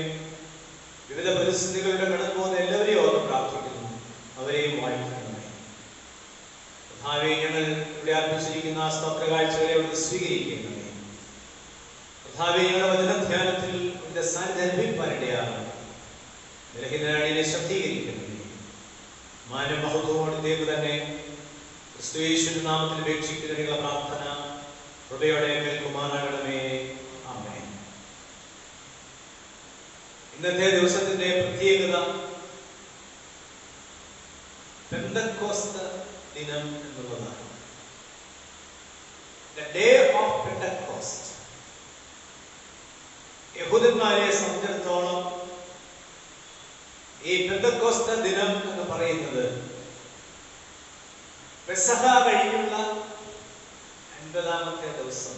വിവിധ പ്രതിസന്ധികളുടെ കടന്നു പോകുന്ന എല്ലാവരെയും ഓർത്ത് പ്രാർത്ഥിക്കുന്നു. അവരെയും വാഴ്ത്തണമേ. കർത്താവേ, ഞങ്ങൾ ഇവിടെ അർപ്പിച്ചിരിക്കുന്ന സ്തോത്ര കാഴ്ചകളെ അവിടെ സ്വീകരിക്കണമേ. കർത്താവേ, ഞങ്ങളുടെ വചനധ്യാനത്തിൽ അവരുടെ സാന്നിധ്യം അനുഭവിക്കാനിടയാണ്. ബലഹീനരാണിയെ ശക്തീകരിക്കണമേ. മാനമഹത്വത്തോടത്തേക്ക് തന്നെ ക്രിസ്തുയേശുവിന്റെ നാമത്തിൽ അപേക്ഷിക്കുന്നതിനുള്ള പ്രാർത്ഥന കൃപയോടെ കേൾക്കുമാറാകണമേ. ആമേൻ. ഇന്നത്തെ ദിവസത്തിന്റെ പ്രത്യേകത പെന്തക്കോസ്ത് ദിനം എന്നുള്ളതാണ്. The day of Pentecost. യഹൂദന്മാരെ സംബന്ധിച്ചിടത്തോളം ഈ പെന്തക്കോസ്ത് ദിനം എന്ന് പറയുന്നത് പെസഹ കഴിഞ്ഞുള്ള 50-ാമത്തെ ദിവസം.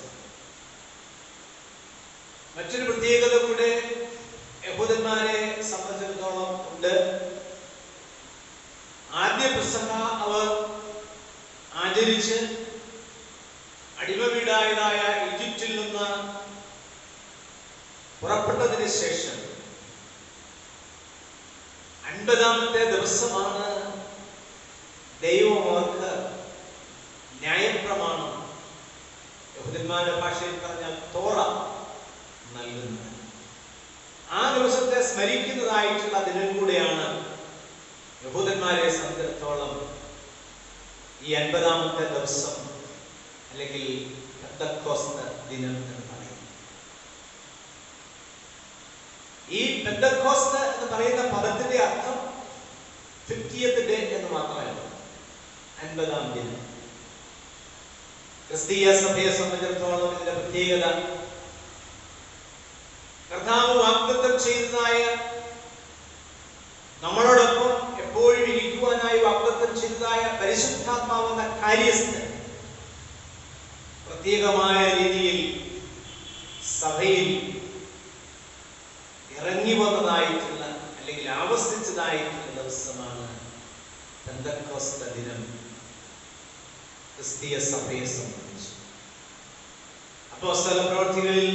മറ്റൊരു പ്രത്യേകത കൂടെ യഹൂദന്മാരെ സംബന്ധിച്ചിടത്തോളം ഉണ്ട്. ആദ്യ പെസഹ അവർ ആചരിച്ച് അടിമ വീടായതായ ഈജിപ്തിൽ നിന്ന് പുറപ്പെട്ടതിന് ശേഷം 50-ാമത്തെ ദിവസമാണ് ദൈവം അവർക്ക് ന്യായപ്രമാണം, യഹൂദന്മാരുടെ ഭാഷയിൽ പറഞ്ഞാൽ തോറ നൽകുന്നത്. ആ ദിവസത്തെ സ്മരിക്കുന്നതായിട്ടുള്ള ദിനം കൂടെയാണ് യഹൂദന്മാരെ സംബന്ധിച്ചിടത്തോളം ഈ 50-ാമത്തെ ദിവസം അല്ലെങ്കിൽ പെന്തക്കോസ്ത് ദിനം എന്ന് പറയും. ഈ പെന്തക്കോസ്ത് എന്ന് പറയുന്ന പദത്തിന്റെ അർത്ഥം 50th ഡേ എന്ന് മാത്രമല്ല, 50-ാം ദിനം. ക്രിസ്തീയ സഭയെ സംബന്ധിച്ചിടത്തോളം ഇതിന്റെ പ്രത്യേകത കർത്താവ് വാഗ്ദത്തം ചെയ്തതായ, നമ്മളോടൊപ്പം എപ്പോഴും ഇരിക്കുവാനായി വാഗ്ദത്തം ചെയ്തതായ പരിശുദ്ധാത്മാവെന്ന കാര്യസ്ഥൻ പ്രത്യേകമായ രീതിയിൽ സഭയിൽ ഇറങ്ങി വന്നതായിട്ടുള്ള അല്ലെങ്കിൽ ആവസിച്ചതായിട്ടുള്ള ദിവസമാണ് പെന്തക്കോസ്ത് ദിനം ക്രിസ്തീയ സഭയെ സംബന്ധിച്ച്. അപ്പോസ്തല പ്രവൃത്തികളിൽ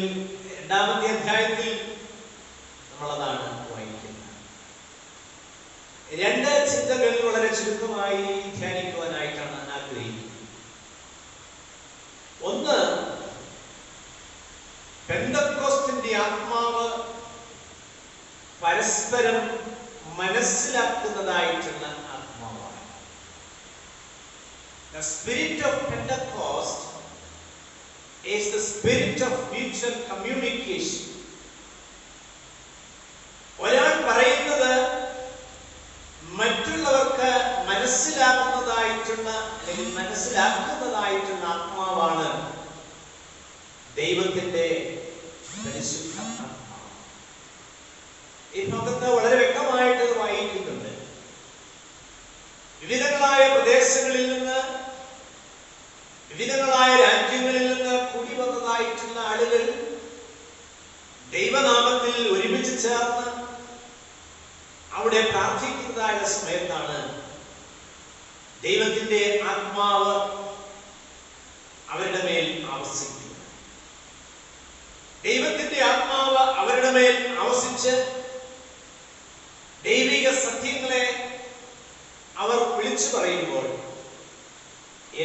2-ാമത്തെ അധ്യായത്തിൽ നമ്മളതാണ് വായിക്കുന്നത്. 2 ചിന്തകൾ വളരെ ചുരുക്കമായി ധ്യാനിക്കുവാനായിട്ടാണ് ആഗ്രഹിക്കുന്നത്. ഒന്ന്, പെന്തക്കോസ്തിന്റെ ആത്മാവ് പരസ്പരം മനസ്സിലാക്കുന്നതായിട്ടുള്ള ആത്മാവാണ്. The spirit of Pentecost is the spirit of mutual communication. ഒരാൾ പറയുന്നത് മറ്റുള്ളവർക്ക് മനസ്സിലാക്കുന്നതായിട്ടുള്ള അല്ലെങ്കിൽ മനസ്സിലാക്കുന്നതായിട്ടുള്ള ആത്മാവാണ് ദൈവത്തിന്റെ പരിശുദ്ധ ആത്മാവ്. ഈ ഭാഗത്ത് വളരെ വ്യക്തമായിട്ട് വായിക്കുന്നുണ്ട്. വിവിധങ്ങളായ പ്രദേശങ്ങളിൽ നിന്ന്, വിവിധങ്ങളായ രാജ്യങ്ങളിൽ നിന്ന് കൂടി വന്നതായിട്ടുള്ള ആളുകൾ ദൈവനാമത്തിൽ ഒരുമിച്ച് ചേർന്ന് അവിടെ പ്രാർത്ഥിക്കുന്നതായ സമയത്താണ് ദൈവത്തിന്റെ ആത്മാവ് അവരുടെ മേൽ ആവസിക്കുന്നത്. ദൈവത്തിന്റെ ആത്മാവ് അവരുടെ മേൽ ആവസിച്ച് ദൈവിക സത്യങ്ങളെ അവർ വിളിച്ചു പറയുമ്പോൾ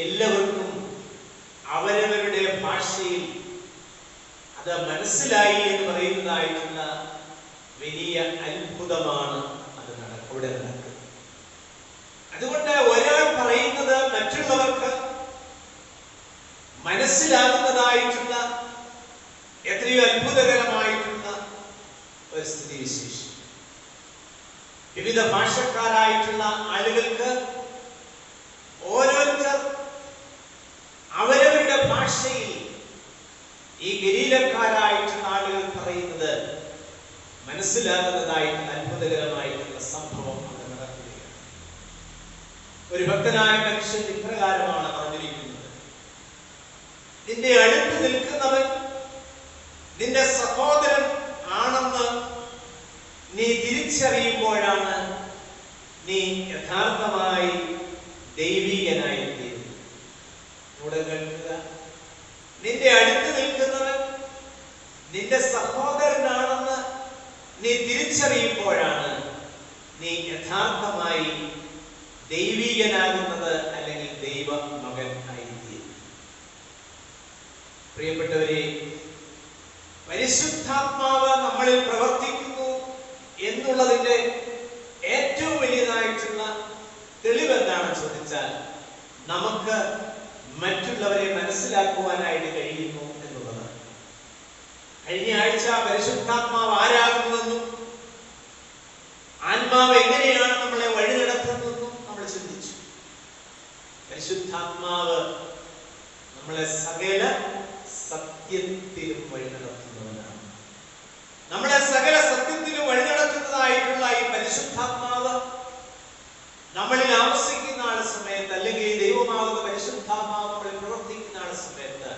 എല്ലാവർക്കും അവരവരുടെ ഭാഷയിൽ അത് മനസ്സിലായി എന്ന് പറയുന്നതായിട്ടുള്ള വലിയ അത്ഭുതമാണ് അവിടെ നടക്കുന്നത്. അതുകൊണ്ട് ഒരാൾ പറയുന്നത് മറ്റുള്ളവർക്ക് മനസ്സിലാകുന്നതായിട്ടുള്ള എത്രയോ അത്ഭുതകരമായിട്ടുള്ള ഒരു സ്ഥിതിവിശേഷം. വിവിധ ഭാഷക്കാരായിട്ടുള്ള ആളുകൾക്ക് ഓരോരുത്തർ അവരവരുടെ ഭാഷയിൽ ഈ ഗലീലക്കാരായിട്ടുള്ള ആളുകൾ പറയുന്നത് മനസ്സിലാകുന്നതായിട്ടുള്ള അത്ഭുതകരമായിട്ടുള്ള സംഭവം അവിടെ നടക്കുകയാണ്. ഒരു ഭക്തനായ മനുഷ്യൻ ഇപ്രകാരമാണ് പറഞ്ഞിരിക്കുന്നത്: നിന്റെ അടുത്ത് നിൽക്കുന്നവൻ നിന്റെ സഹോദരൻ ആണെന്ന് നീ തിരിച്ചറിയുമ്പോഴാണ് നീ യഥാർത്ഥമായി ദൈവീകനായി തീരുന്നത്. ഇവിടെ കേൾക്കുക, നിന്റെ അടുത്ത് നിൽക്കുന്നവൻ നിന്റെ സഹോദരനാണെന്ന് നീ തിരിച്ചറിയുമ്പോഴാണ് നീ യഥാർത്ഥമായി ദൈവീകനാകുന്നത്, അല്ലെങ്കിൽ ദൈവ മകൻ ആയിത്തീരുന്നത്. പ്രിയപ്പെട്ടവരെ, പരിശുദ്ധാത്മാവ് നമ്മളിൽ പ്രവർത്തിക്കുന്നു എന്നുള്ളതിന്റെ ഏറ്റവും വലിയതായിട്ടുള്ള തെളിവ് എന്താണെന്ന് ചോദിച്ചാൽ, നമുക്ക് മറ്റുള്ളവരെ മനസ്സിലാക്കുവാനായിട്ട് കഴിയുന്നു എന്നുള്ളതാണ്. കഴിഞ്ഞ ആഴ്ച പരിശുദ്ധാത്മാവ് ആരാകുന്നതെന്നും ആത്മാവ് എങ്ങനെയാണ് നമ്മളെ വഴി നടത്തുന്നതെന്നും നമ്മൾ ചിന്തിച്ചു. പരിശുദ്ധാത്മാവ് നമ്മളെ സകല സത്യത്തിലും വഴി നടത്തുന്നവനാണ്. നമ്മളെ സകല സത്യത്തിലും വഴി നടത്തുന്നതായിട്ടുള്ള ഈ പരിശുദ്ധാത്മാവ് നമ്മളിൽ ആവസിക്കുന്ന ആളെ സമയത്ത്, അല്ലെങ്കിൽ ദൈവമാകുന്ന പരിശുദ്ധാത്മാവ് നമ്മളിൽ പ്രവർത്തിക്കുന്ന ആളെ സമയത്ത്,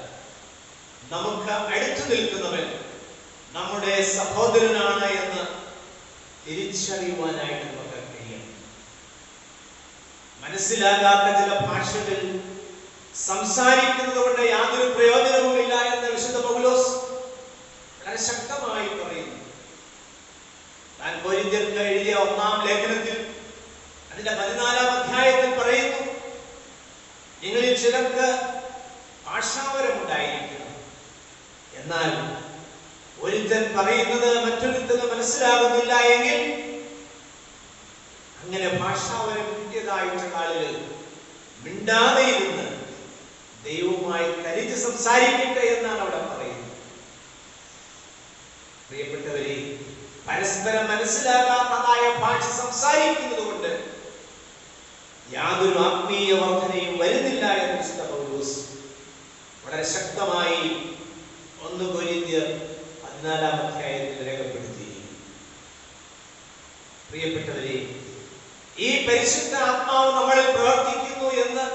നമുക്ക് അടുത്തു നിൽക്കുന്നവൻ നമ്മുടെ സഹോദരനാണ് എന്ന് തിരിച്ചറിയുവാനായിട്ട് നമുക്ക് കഴിയണം. മനസ്സിലാകാത്ത ചില ഭാഷകൾ സംസാരിക്കുന്നത് കൊണ്ട് യാതൊരു പ്രയോജനവുമില്ല എന്ന് വിശുദ്ധ പൗലോസ് വളരെ ശക്തമായി പറയുന്നു. താൻ കൊരിന്ത്യർക്ക് എഴുതിയ 1-ാം ലേഖനത്തിൽ അതിന്റെ 14-ാം അധ്യായത്തിൽ പറയുന്നു, നിങ്ങളിൽ ചിലർക്ക് ഭാഷാവരമുണ്ടായിരിക്കണം, എന്നാൽ ഒരുത്തൻ പറയുന്നത് മറ്റൊരുത്തന് മനസ്സിലാകുന്നില്ല എങ്കിൽ അങ്ങനെ ഭാഷാവരം കിട്ടിയതായിട്ടുള്ള ആളുകൾ മിണ്ടാതെ ഇരുന്ന് ദൈവവുമായി കരുതി സംസാരിക്കട്ടെ എന്നാണ് അവിടെ പറയുന്നത്. പ്രിയപ്പെട്ടവരെ, പരസ്പരം മനസ്സിലാകാത്തതായ ഭാഷ സംസാരിക്കുന്നത് കൊണ്ട് യാതൊരു ആത്മീയ വർധനയും വരുന്നില്ല എന്ന് വിശുദ്ധ പൗലോസ് വളരെ ശക്തമായി 1 കൊരിന്ത്യർ 14-ാം അധ്യായത്തിൽ രേഖപ്പെടുത്തി. പ്രിയപ്പെട്ടവരെ, ഈ പരിശുദ്ധ ആത്മാവ് നമ്മളിൽ പ്രവർത്തിക്കുന്നു എന്ന്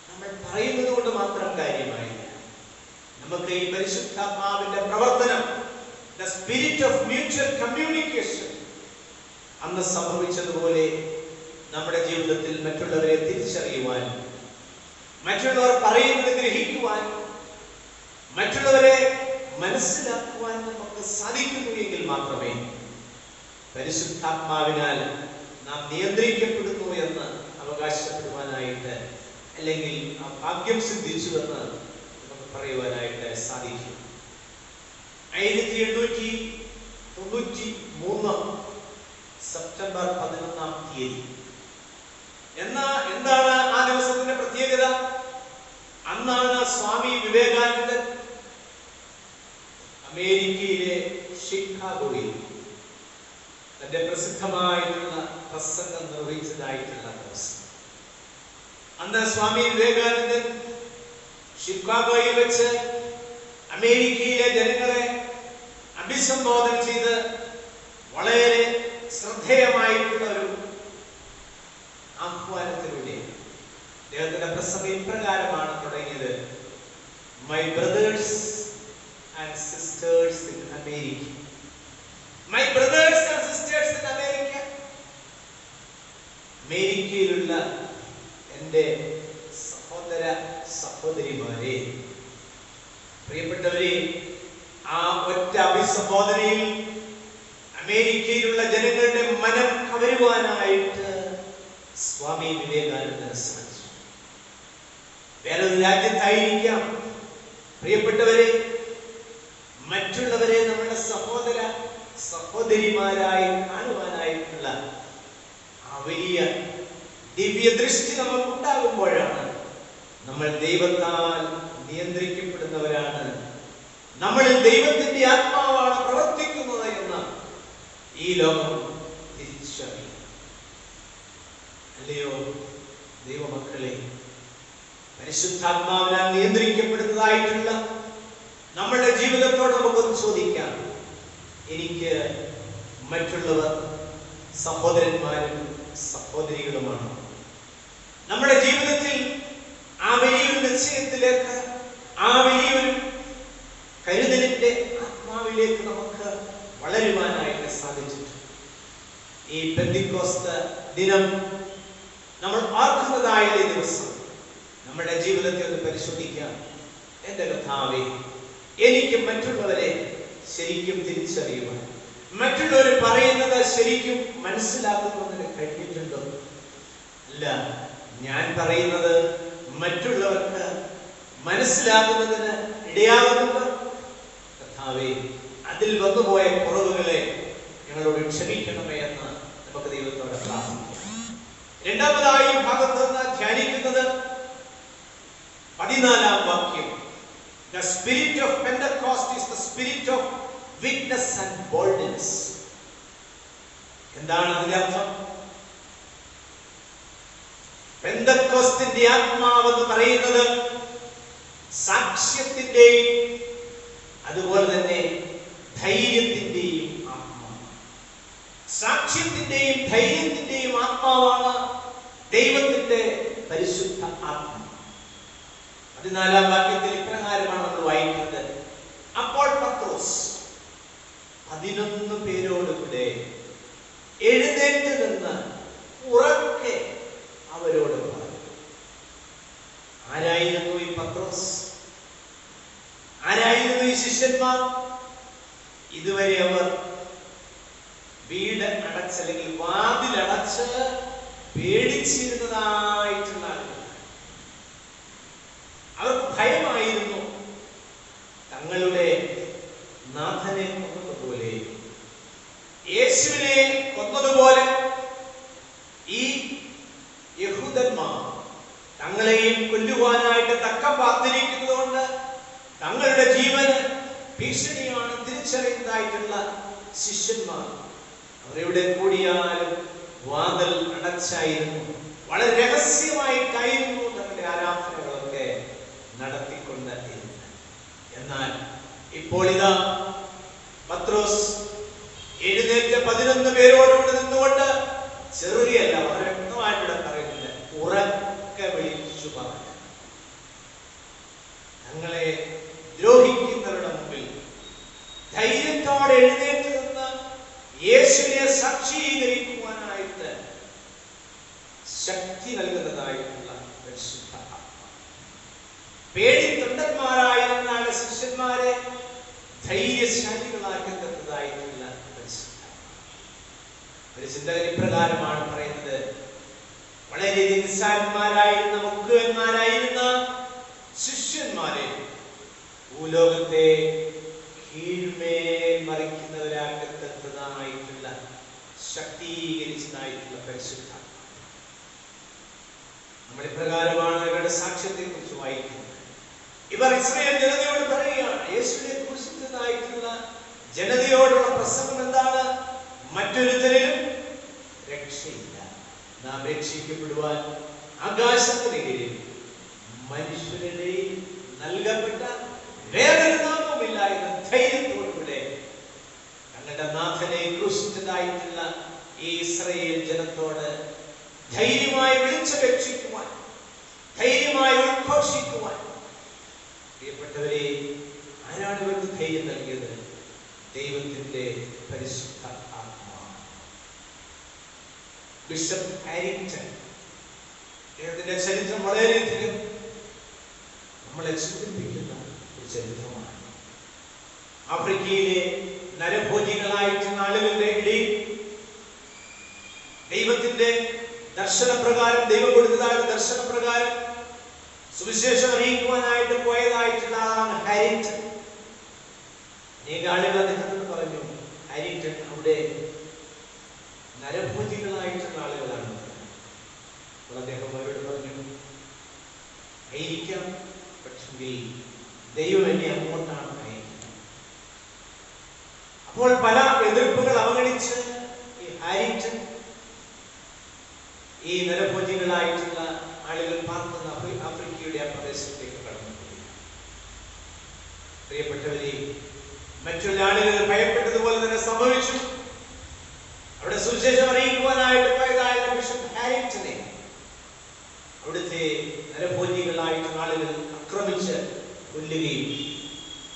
നമ്മൾ പറയുന്നത് കൊണ്ട് മാത്രം കാര്യമായില്ല. നമുക്ക് ഈ പരിശുദ്ധാത്മാവിന്റെ പ്രവർത്തനം, the spirit of mutual communication, അന്ന് സംഭവിച്ചതുപോലെ നമ്മുടെ ജീവിതത്തിൽ മറ്റുള്ളവരെ തിരിച്ചറിയുവാൻ, മറ്റുള്ളവർ പറയുന്നത് ഗ്രഹിക്കുവാൻ, മറ്റുള്ളവരെ മനസ്സിലാക്കുവാൻ നമുക്ക് സാധിക്കുന്നു എങ്കിൽ മാത്രമേ പരിശുദ്ധാത്മാവിനാൽ നാം നിയന്ത്രിക്കപ്പെടുന്നു എന്ന് അവകാശപ്പെടുവാനായിട്ട്, അല്ലെങ്കിൽ ആ ഭാഗ്യം സിദ്ധിച്ചുവെന്ന് നമുക്ക് പറയുവാനായിട്ട് സാധിക്കും. 1893 സെപ്റ്റംബർ 11-ാം തീയതി. എന്താണ് ആ ദിവസത്തിന്റെ പ്രത്യേകത? അന്നാണ് സ്വാമി വിവേകാനന്ദൻ അമേരിക്കയിലെ ഷിക്കാഗോയിൽ തന്റെ പ്രസിദ്ധമായിട്ടുള്ള പ്രസംഗം നിർവഹിച്ചതായിട്ടുള്ള ദിവസം. അന്ന് സ്വാമി വിവേകാനന്ദൻ ഷിക്കാഗോയിൽ വെച്ച് അമേരിക്കയിലെ ജനങ്ങളെ അഭിസംബോധന ചെയ്ത് വളരെ ശ്രദ്ധേയമായിട്ടുള്ള ഒരു ആഹ്വാനത്തിലൂടെ അദ്ദേഹത്തിന്റെ പ്രസംഗം ഇപ്രകാരമാണ് തുടങ്ങിയത്: my brothers and sisters in America. My brothers and sisters in America. അമേരിക്കയിലുള്ള എൻ്റെ സഹോദര സഹോദരിമാരെ, പ്രിയപ്പെട്ടവരെ, ആ ഒറ്റ അഭിസംബോധനയിൽ അമേരിക്കയിലുള്ള ജനങ്ങളുടെ മനം കവരുവാനായിട്ട് സ്വാമി വിവേകാനന്ദന് സാധിച്ചു. വേറൊരു രാജ്യത്തായിരിക്കാം പ്രിയപ്പെട്ടവരെ, മറ്റുള്ളവരെ നമ്മുടെ സഹോദര സഹോദരിമാരായി കാണുവാനായിട്ടുള്ള ആ വലിയ ദിവ്യ ദൃഷ്ടി നമുക്കുണ്ടാകുമ്പോഴാണ് നമ്മൾ ദൈവത്താൽ നിയന്ത്രിക്കപ്പെടുന്നവരാണ്, നമ്മളിൽ ദൈവത്തിന്റെ ആത്മാവാണ് പ്രവർത്തിക്കുന്നത് എന്ന് ഈ ലോകം തിരിച്ചറിയും. അല്ലയോ ദൈവമക്കളെ, പരിശുദ്ധാത്മാവിനാൽ നിയന്ത്രിക്കപ്പെടുന്നതായിട്ടുള്ള നമ്മളുടെ ജീവിതത്തോട് നമുക്കൊന്ന് ചോദിക്കാം: എനിക്ക് മറ്റുള്ളവർ സഹോദരന്മാരും സഹോദരികളുമാണ്. നമ്മുടെ ജീവിതത്തിൽ ആ വലിയൊരു നിശ്ചയത്തിലേക്ക്, ആ വലിയൊരു കരുതലിന്റെ ആത്മാവിലേക്ക് നമുക്ക് വളരുവാനായിട്ട് സാധിച്ചിട്ടുണ്ട്. ഈ പെന്തിക്കോസ്ത് ദിനം നമ്മൾ ഓർക്കുന്നതായ ഈ ദിവസം നമ്മുടെ ജീവിതത്തിൽ ഒന്ന് പരിശോധിക്കാം. എന്റെ കർത്താവേ, എനിക്ക് മറ്റുള്ളവരെ ശരിക്കും തിരിച്ചറിയുവാൻ, മറ്റുള്ളവർ പറയുന്നത് ശരിക്കും മനസ്സിലാക്കുന്നതിന് കഴിഞ്ഞിട്ടുണ്ടോ? അല്ല, ഞാൻ പറയുന്നത് മറ്റുള്ളവർക്ക് മനസ്സിലാകുന്നതിന് ഇടയാകുന്നുണ്ട്. കർത്താവേ, അതിൽ വന്നുപോയ കുറവുകളെ ഞങ്ങളോട് ക്ഷമിക്കണമേ എന്ന് നമുക്ക് ദൈവത്തോടെ പ്രാർത്ഥിക്കാം. രണ്ടാമതായി ഭാഗത്ത് നിന്ന് ധ്യാനിക്കുന്നത് 14-ാം വാക്യം. The spirit of Pentecost is the spirit of witness and boldness. എന്താണ് അതിന്റെ അർത്ഥം? പെന്തക്കോസ്തിന്റെ ആത്മാവെന്ന് പറയുന്നത് സാക്ഷ്യത്തിന്റെയും അതുപോലെ തന്നെ ധൈര്യത്തിന്റെയും ആത്മാവാണ്. സാക്ഷ്യത്തിന്റെയും ധൈര്യത്തിന്റെയും ആത്മാവാണ് ദൈവത്തിന്റെ പരിശുദ്ധ ആത്മാവ്. 14-ാം വാക്യത്തിൽ ഇപ്രകാരമാണ് നമ്മൾ വായിക്കുന്നത്. അപ്പോൾ പത്രോസ് 11 പേരോടുകൂടെ എഴുന്നേറ്റ് നിന്ന് ഉറക്കെ അവരോട് പറഞ്ഞു. ആരായിരുന്നു ഈ പത്രോസ്? ആരായിരുന്നു ഈ ശിഷ്യന്മാർ? ഇതുവരെ അവർ വീട് അടച്ച് അല്ലെങ്കിൽ വാതിലടച്ച് പേടിച്ചിരുന്നതായിട്ടുള്ള ആളുകൾ. അവർക്ക് ഭയമായിരുന്നു. തങ്ങളുടെ നാഥനെ കൊന്നതുപോലെ, യേശുവിനെ കൊന്നതുപോലെ ഈ യഹൂദന്മാർ തങ്ങളെയും കൊല്ലുവാനായിട്ട് തക്കം പാർത്തിരിക്കുന്നതുകൊണ്ട് തങ്ങളുടെ ജീവന് ഭീഷണിയാണ് തിരിച്ചറിയുന്നതായിട്ടുള്ള ശിഷ്യന്മാർ അവരെവിടെ കൂടിയാലും വാതിൽ അടച്ചായിരുന്നു. വളരെ രഹസ്യമായിട്ടായിരുന്നു തങ്ങളുടെ ആരാധനകളൊക്കെ നടത്തിക്കൊണ്ടിരുന്നത്. എന്നാൽ ഇപ്പോൾ ഇതാ പത്രോസ് എഴുന്നേറ്റ് 11 പേരോടുകൂടി നിന്നുകൊണ്ട് ചെറുകയല്ല, വളരെ വ്യക്തമായിട്ട് പറയുന്നില്ല, ഉറക്കെ വിളിച്ചു പറഞ്ഞു. ഞങ്ങളെ ദ്രോഹിക്കുന്നവരുടെ മുമ്പിൽ ധൈര്യത്തോടെ എഴുന്നേറ്റ് നിന്ന് യേശുവിനെ സാക്ഷീകരിക്കുവാനായിട്ട് ശക്തി നൽകുന്നതായിട്ടുള്ള പരിശുദ്ധ ആത്മാവ്. പേടിത്തൊണ്ടന്മാരായിരുന്ന ശിഷ്യന്മാരെ ധൈര്യശാലികളാക്കി തന്നതായിട്ടുള്ള പരിശുദ്ധ. ഒരു ചിന്തകൻ ഇപ്രകാരമാണ് പറയുന്നത്. വളരെ നിസ്സാരന്മാരായിരുന്ന മുക്കുവന്മാരായിരുന്ന ശിഷ്യന്മാരെ ഭൂലോകത്തെ കീഴ്മേൽ മറിക്കുന്നവരാക്കി തന്നതായിട്ടുള്ള ശക്തീകരിച്ചതായിട്ടുള്ള പരിശുദ്ധ. നമ്മൾ ഇപ്രകാരമാണ് ഇവരുടെ സാക്ഷ്യത്തെ കുറിച്ച് വായിക്കുന്നത്. ഇവർ ഇസ്രായേൽ ജനതയോട് പറയുകയാണ്, യേശുവിനെ കുറിച്ചതായിട്ടുള്ള ജനതയോടുള്ള പ്രസംഗം എന്താണ്? മറ്റൊരുത്തരിലും രക്ഷയില്ല. നാം രക്ഷിക്കപ്പെടുവാൻ ആകാശത്തിനെതിരിൽ മനുഷ്യരുടെ നൽകപ്പെട്ട വേറൊരു നാമവുമില്ല എന്ന ധൈര്യത്തോടുകൂടെ തങ്ങളുടെ നാഥനെ ക്രൂശിച്ചതായിട്ടുള്ള ഈ ഇസ്രായേൽ ജനത്തോട് ധൈര്യമായി വിളിച്ചപേക്ഷിക്കുവാൻ, ധൈര്യമായി ഉദ്ഘോഷിക്കുവാൻ. പ്രിയപ്പെട്ടവരെ, ആരാണ് ഇവർക്ക് ധൈര്യം നൽകിയത്? ദൈവത്തിന്റെ പരിശുദ്ധ ആത്മാവാണ്. ബിഷപ്പ് ഹാരിങ്ടൺ, അദ്ദേഹത്തിന്റെ ചരിത്രം വളരെയധികം നമ്മളെ ചിന്തിപ്പിക്കുന്ന ഒരു ചരിത്രമാണ്. ആഫ്രിക്കയിലെ നരഭോജികളായിട്ടുള്ള ആളുകളുടെ ഇടയിൽ ദൈവത്തിന്റെ ദർശനപ്രകാരം, ദൈവം കൊടുത്തതായ ദർശനപ്രകാരം സുവിശേഷം അറിയിക്കുവാനായിട്ട് പോയതായിട്ടുള്ള ആളാണ് ഹാരിങ്ടൺ. അനേക ആളുകൾ അദ്ദേഹത്തോട് പറഞ്ഞു, ഹാരിങ്ടൺ അവിടെ നരഭോജികളായിട്ടുള്ള ആളുകളാണ്. അപ്പോൾ അദ്ദേഹം അവരോട് പറഞ്ഞു, ആയിരിക്കാം, പക്ഷെങ്കിൽ ദൈവം എന്നെ അങ്ങോട്ടാണ് അയക്കുന്നത്. അപ്പോൾ പല എതിർപ്പുകൾ അവഗണിച്ച് ഈ ഹാരിങ്ടൺ ഈ നരഭോജികളായിട്ടുള്ള ആളുകൾ പാർക്കുന്ന ആഫ്രിക്കയുടെ ആ പ്രദേശത്തേക്ക് കടന്നു. പ്രിയപ്പെട്ടവരെ, മറ്റുള്ള ആളുകൾ ഭയപ്പെട്ടതുപോലെ തന്നെ സംഭവിച്ചു. അവിടെ സുവിശേഷം അറിയിക്കുവാനായിട്ട് പോയതായ ബിഷപ്പ് ഹാരിങ്ടനെ അവിടുത്തെ നരഭോജികളായിട്ടുള്ള ആളുകൾ ആക്രമിച്ച് കൊല്ലുകയും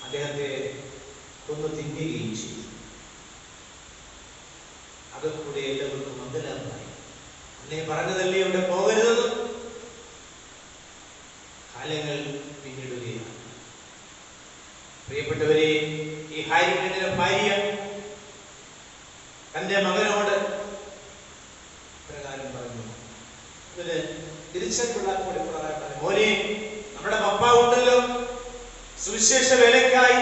അദ്ദേഹത്തെ കൊന്നു തിന്നുകയും ചെയ്തു. അതൊക്കെ എല്ലാവർക്കും മംഗലമായി. അന്നേ പറഞ്ഞതല്ലേ അവിടെ പോകരുതെന്ന്. കാലങ്ങൾ പിന്നിടുകയാണ്. പ്രിയപ്പെട്ടവരെ, ഈ ഹാരിങ്ടന്റെ ഭാര്യ തന്റെ മകനോട് പ്രകാരം പറഞ്ഞു, ഇവന് തിരിച്ചുള്ള മോനെ, നമ്മുടെ പപ്പ ഉണ്ടല്ലോ സുവിശേഷ വേലയ്ക്കായി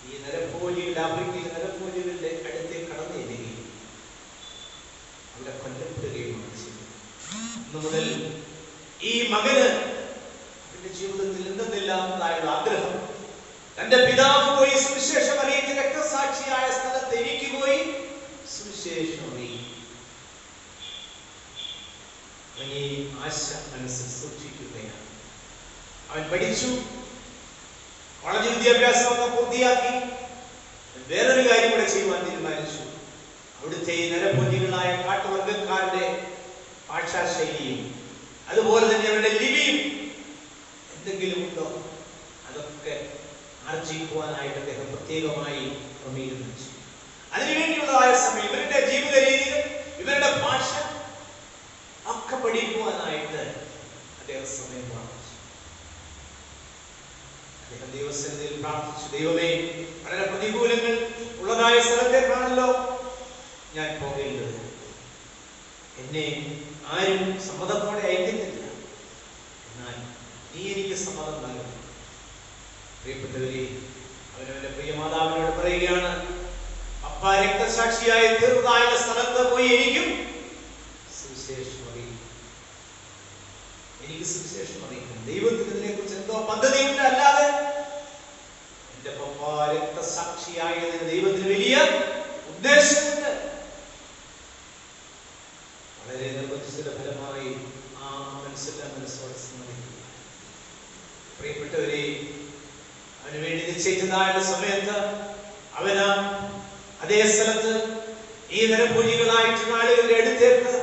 ഈ നരഭോജികളുടെ, ആഫ്രിക്കയിലെ നരഭോജികളുടെ അടുത്തേക്ക് കടന്നു ചെല്ലുകയും അവിടെ കൊല്ലപ്പെടുകയുമാണ് ചെയ്തത്. ഇന്നു മുതൽ ഈ മകന് അവന്റെ ജീവിതത്തിൽ എന്തെന്നില്ലാത്തതായുള്ള ആഗ്രഹം, തന്റെ പിതാവ് പോയി സുവിശേഷം അറിയിച്ച് രക്തസാക്ഷിയായ സ്ഥലത്ത് എനിക്ക് പോയി സുവിശേഷം അറിയിക്കും. അവൻ ഈ ആശ മനസ്സിൽ സൂക്ഷിക്കുകയാണ്. അവൻ പഠിച്ചു, കോളേജ് വിദ്യാഭ്യാസം പൂർത്തിയാക്കി. വേറൊരു കാര്യം കൂടെ ചെയ്യുവാൻ തീരുമാനിച്ചു. അവിടുത്തെ ഈ നരഭോജികളായ കാട്ടുവർഗക്കാരുടെ ഭാഷാശൈലിയും അതുപോലെ തന്നെ അവരുടെ ലിപിയും എന്തെങ്കിലും ഉണ്ടോ അതൊക്കെ ആർജിക്കുവാനായിട്ട് അദ്ദേഹം പ്രത്യേകമായി ക്രമീകരിച്ചു. അതിനുവേണ്ടിയുള്ളതായ സമയം, ഇവരുടെ ജീവിത രീതികൾ, ഇവരുടെ ഭാഷ ഒക്കെ പഠിക്കുവാനായിട്ട് അദ്ദേഹം സമയം പ്രാർത്ഥിച്ചു. അദ്ദേഹം ദൈവസന്നിധിയിൽ പ്രാർത്ഥിച്ചു, ദൈവമേ, വളരെ പ്രതികൂലങ്ങൾ ഉള്ളതായ സ്ഥലത്തേക്കാണല്ലോ ഞാൻ പോകേണ്ടത്. എന്നെ ആരും സമ്മതത്തോടെ അയക്കുന്നില്ല, എന്നാൽ നീ എനിക്ക് സമ്മതം നൽകണം. പ്രിയപ്പെട്ടവരെ, അവനവന്റെ പ്രിയ മാതാവിനോട് പറയുകയാണ്, അപ്പ രക്തസാക്ഷിയായി തീർന്നതായ സ്ഥലത്ത് പോയി എനിക്കും സുവിശേഷം അറിയിക്കും. എനിക്ക് സുവിശേഷം അറിയിക്കണം. ദൈവത്തിന് ഇതിനെ കുറിച്ച് എന്തോ പദ്ധതിയുണ്ട്, അല്ലാതെ എന്റെ പപ്പ രക്തസാക്ഷിയായതിന് ദൈവത്തിന് വലിയ ഉദ്ദേശമുണ്ട്. വളരെ നിർബന്ധിച്ചതിന്റെ ഫലമായി ആ മനസ്സോടെ സമ്മതിക്കുക. പ്രിയപ്പെട്ടവരെ, അവന് വേണ്ടി നിശ്ചയിച്ചതായ സമയത്ത് അവന് അതേ സ്ഥലത്ത് ഈ നരഭോജികളായിട്ടുള്ള ആളുകളുടെ അടുത്തേക്ക്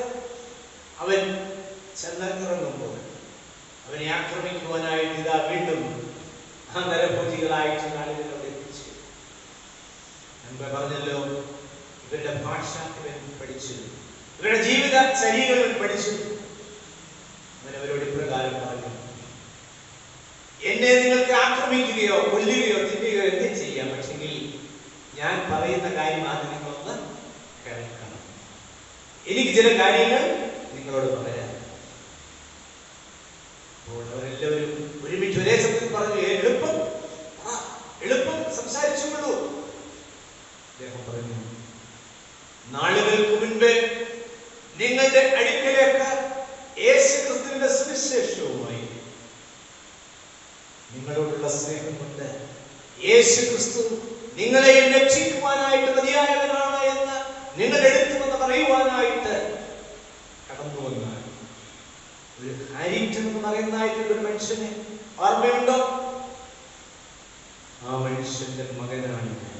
അവൻ ചെന്നിറങ്ങുമ്പോൾ അവനെ ആക്രമിക്കുവാനായിട്ട് ഇതാ വീണ്ടും ആ നരഭോജികളായിട്ടുള്ള ആളുകൾ അവിടെ എത്തിച്ചു. മുൻപ് പറഞ്ഞല്ലോ, ഇവരുടെ ഭാഷ ഇവൻ പഠിച്ചു, ഇവരുടെ ജീവിത ശൈലികൾ പഠിച്ചു. അവൻ അവരോട് ഇപ്രകാരം പറഞ്ഞു, എന്നെ നിങ്ങൾക്ക് ആക്രമിക്കുകയോ കൊല്ലുകയോ തിന്നുകയോ എന്ത് ചെയ്യാം, പക്ഷെങ്കിൽ ഞാൻ പറയുന്ന കാര്യം ആദ്യം നിങ്ങളൊന്ന് കേൾക്കണം. എനിക്ക് ചില കാര്യങ്ങൾ നിങ്ങളോട് പറയാം. അപ്പോൾ അവരെല്ലാവരും ഒരുമിച്ച് ഒരേ ശബ്ദത്തിൽ പറഞ്ഞു, എളുപ്പം സംസാരിച്ചുകൊള്ളൂ. അദ്ദേഹം പറഞ്ഞു, നാളുകൾക്ക് മുൻപേ നിങ്ങളുടെ അടുക്കലേക്ക് യേശുക്രിസ്തുവിന്റെ സുവിശേഷവുമായി നിങ്ങളോടുള്ള സ്നേഹം കൊണ്ട് യേശുക്രിസ്തു നിങ്ങളെയും രക്ഷിക്കുവാനായിട്ട് മതിയായവനാണ് എന്ന് നിങ്ങളുടെ അടുത്ത് വന്ന് പറയുവാനായിട്ട് കടന്നു വന്ന ഒരു ഹാരിങ്ടൺ എന്ന് പറയുന്നതായിട്ടുള്ള ഒരു മനുഷ്യനെ ഓർമ്മയുണ്ടോ? ആ മനുഷ്യന്റെ മകനാണ് ഞാൻ.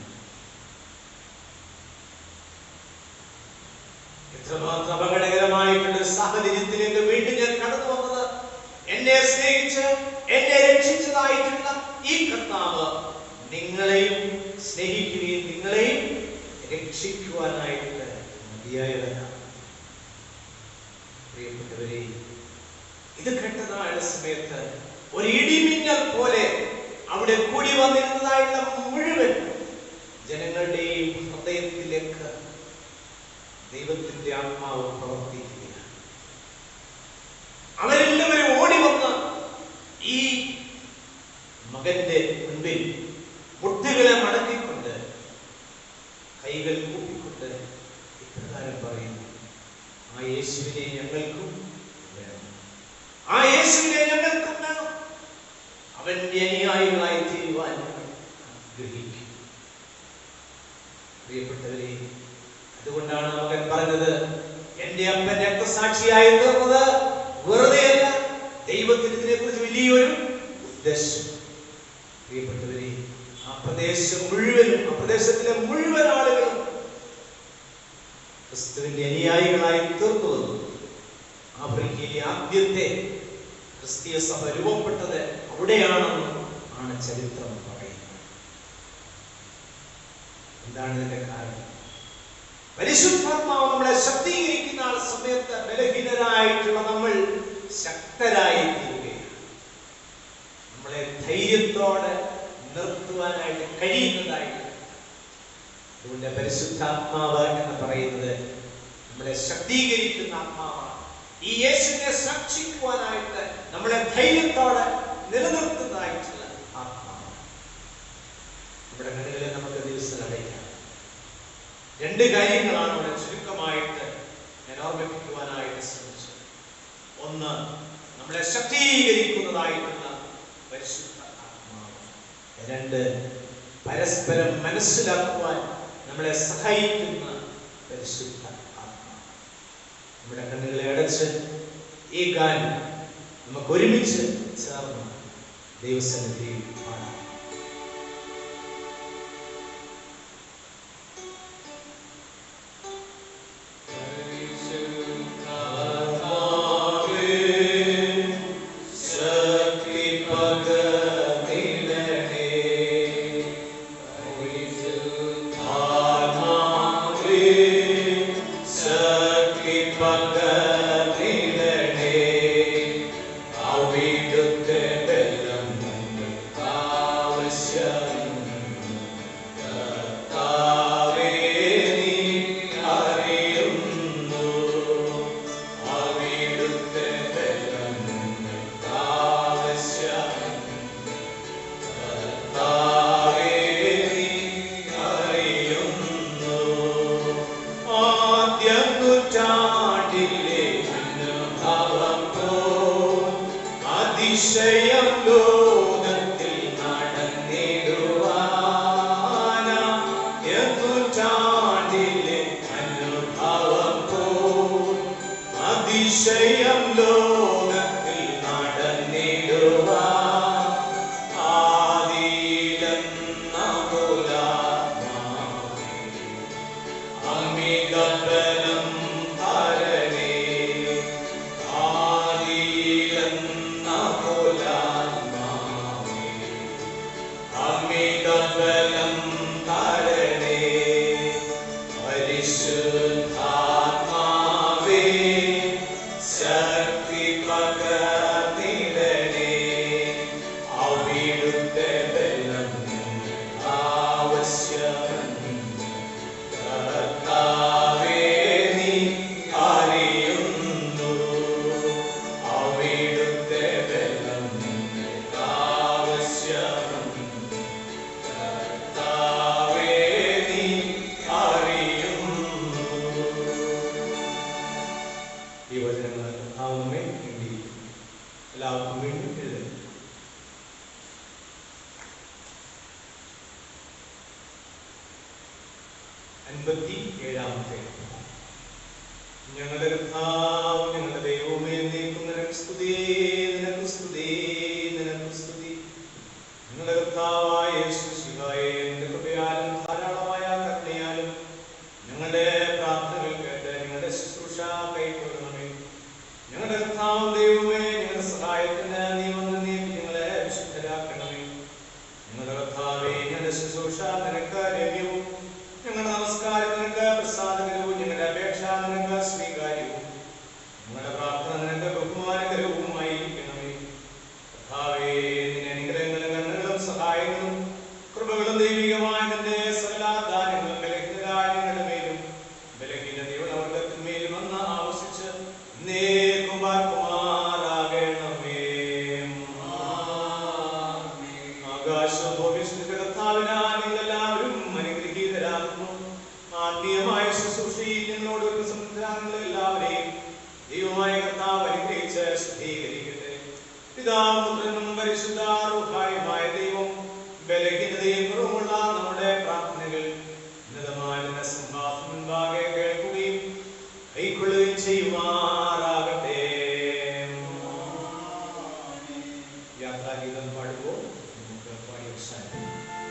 എത്രമാത്രം അപകടകരമായിട്ടുള്ള സാഹചര്യത്തിലേക്ക് വീണ്ടും ഞാൻ കടന്നു വന്നത്, എന്നെ സ്നേഹിച്ച് എന്നെ രക്ഷിച്ചതായിട്ടുള്ള ഈ കർത്താവ് നിങ്ങളെയും സ്നേഹിക്കുകയും നിങ്ങളെയും രക്ഷിക്കുവാനായിട്ട് മതിയായവനാണ്. പ്രിയപ്പെട്ടവരെ, ഇത് കേട്ടതായ സമയത്ത് ഒരു ഇടിമിന്നൽ പോലെ അവിടെ കൂടി വന്നിരുന്നതായുള്ള മുഴുവൻ ജനങ്ങളുടെയും ഹൃദയത്തിലേക്ക് ദൈവത്തിന്റെ ആത്മാവ് പ്രവർത്തിക്കുകയാണ്. അവരെല്ലാവരും ഓടി വന്ന് ഈ മകന്റെ മുൻപിൽ മുട്ടുകളെ മടക്കിക്കൊണ്ട് കൈകൾ കൂപ്പിക്കൊണ്ട് ഇപ്രകാരം പറയുന്നു, ആ യേശുവിനെ ഞങ്ങൾക്കും വേണം, ആ യേശുവിനെ ഞങ്ങൾക്കും വേണം, അവന്റെ അനുയായികളായി തീരുവാൻ ആഗ്രഹിക്കും. പ്രിയപ്പെട്ടവരെ, അതുകൊണ്ടാണ് മകൻ പറഞ്ഞത്, എന്റെ അപ്പൻ രക്തസാക്ഷിയായി തീർന്നത് വെറുതെയല്ല, ദൈവത്തിന് ഇതിനെ കുറിച്ച് വലിയൊരു ഉദ്ദേശം. പ്രിയപ്പെട്ടവരെ, ആ പ്രദേശം മുഴുവനും, ആ പ്രദേശത്തിലെ മുഴുവൻ ആളുകളും ക്രിസ്തുവിന്റെ അനുയായികളായി തീർന്നു വന്നു. ആഫ്രിക്കയിലെ ആദ്യത്തെ ക്രിസ്തീയ സഭ രൂപപ്പെട്ടത് അവിടെയാണെന്ന് ആണ് ചരിത്രം പറയുന്നത്. എന്താണ് ഇതിന്റെ കാരണം? പരിശുദ്ധാത്മാവ് നമ്മളെ ശക്തീകരിക്കുന്ന ആ സമയത്ത് ബലഹീനരായിട്ടുള്ള നമ്മൾ ശക്തരായി തീരുകയാണ്. നമ്മളെ ധൈര്യത്തോടെ നിർത്തുവാനായിട്ട് കഴിയുന്നതായിട്ട്. അതുകൊണ്ട് പരിശുദ്ധാത്മാവ് എന്ന് പറയുന്നത് നമ്മളെ ശക്തീകരിക്കുന്ന ആത്മാവാണ്. ഈ യേശുവിനെ സാക്ഷിക്കുവാനായിട്ട് നമ്മളെ ധൈര്യത്തോടെ നിലനിർത്തുന്നതായിട്ടുള്ള ആത്മാവ്. നമ്മുടെ കണ്ണുകളെ നമുക്ക് ദിവസം അടയ്ക്കാം. രണ്ട് കാര്യങ്ങളാണ് ഇവിടെ ചുരുക്കമായിട്ട് ഞാൻ ഓർമ്മിപ്പിക്കുവാനായിട്ട് ശ്രമിച്ചത്. ഒന്ന്, നമ്മളെ ശക്തീകരിക്കുന്നതായിട്ടുള്ള പരിശുദ്ധ ആത്മാവ്. രണ്ട്, പരസ്പരം മനസ്സിലാക്കുവാൻ നമ്മളെ സഹായിക്കുന്ന പരിശുദ്ധ ആത്മാവ്. നമ്മുടെ കണ്ണുകളെ അടച്ച് ഈ ഗാനം നമുക്ക് ഒരുമിച്ച് ചേർന്ന് ദൈവസന്നിധിയിൽ പാടാം. ഞങ്ങളുടെ കർത്താവ്, ഞങ്ങളുടെ ദൈവമേ, എന്നേക്കും നിനക്ക് സ്തുതി, നിനക്ക് സ്തുതി, നിനക്ക് സ്തുതി. ഞങ്ങളുടെ കർത്താവായ യേശുമിശിഹായേ, നിന്റെ കൃപയാലും ധാരാളമായ കരുണയാലും ഞങ്ങളുടെ പ്രാർത്ഥനകൾ കേട്ട് ഞങ്ങളുടെ ശുശ്രൂഷ കൈക്കൊള്ളണമേ. ഞങ്ങളുടെ കർത്താവ് ദൈവമേ, ഞങ്ങളുടെ സഹായത്തിന് നീ വന്ന് നീ ഞങ്ങളെ വിശുദ്ധരാക്കണമേ. ഞങ്ങളുടെ കർത്താവേ, ഞങ്ങളുടെ ശുശ്രൂഷ നിനക്ക് ലഭ്യവും ഞങ്ങളുടെ നമസ്കാരം നിനക്ക് പ്രസാദകരവും ഞങ്ങളുടെ അപേക്ഷ നിനക്ക് സ്വീകാര്യവും ഞങ്ങളുടെ പ്രാർത്ഥന നിനക്ക് ബഹുമാനകരവുമായിരിക്കണമേ. കർത്താവേ, നിന്റെ അനുഗ്രഹങ്ങളും കരുണകളും സഹായങ്ങളും കൃപകളും ദൈവികമായ നിന്റെ സകല ദാനങ്ങളും ബലഹീനരായ ഞങ്ങളുടെ മേലും ബലഹീനതയുടെ വർഗത്തിന്മേലും വന്ന് ആവസിച്ച് എന്നേക്കും പാർക്കുമാറാകണമേ. ആകാശവും ഭൂമിയും കർത്താവിനാൽ നിങ്ങളെല്ലാവരും അനുഗ്രഹീതരാകുന്നു. ആത്മീയമായ ശുശ്രൂഷയിൽ ഞങ്ങളോട് ഒരു സംവിധാനങ്ങൾ എല്ലാവരെയും ദൈവമായ കർത്താവ് അനുഗ്രഹിച്ച് ശുദ്ധീകരിക്കട്ടെ. പിതാപുത്രനും പരിശുദ്ധ റൂഹായുമായ ദൈവം ബലഹീനതയും കുറവുമുള്ള നമ്മുടെ പ്രാർത്ഥനകൾ ഉന്നതമായ സിംഹാസനം മുൻപാകെ കേൾക്കുകയും കൈക്കൊള്ളുകയും ചെയ്യുമാറാകട്ടെ. യാത്രാഗീതം പാടുമ്പോൾ നമുക്ക് പാടി അവസാനിപ്പിക്കാം.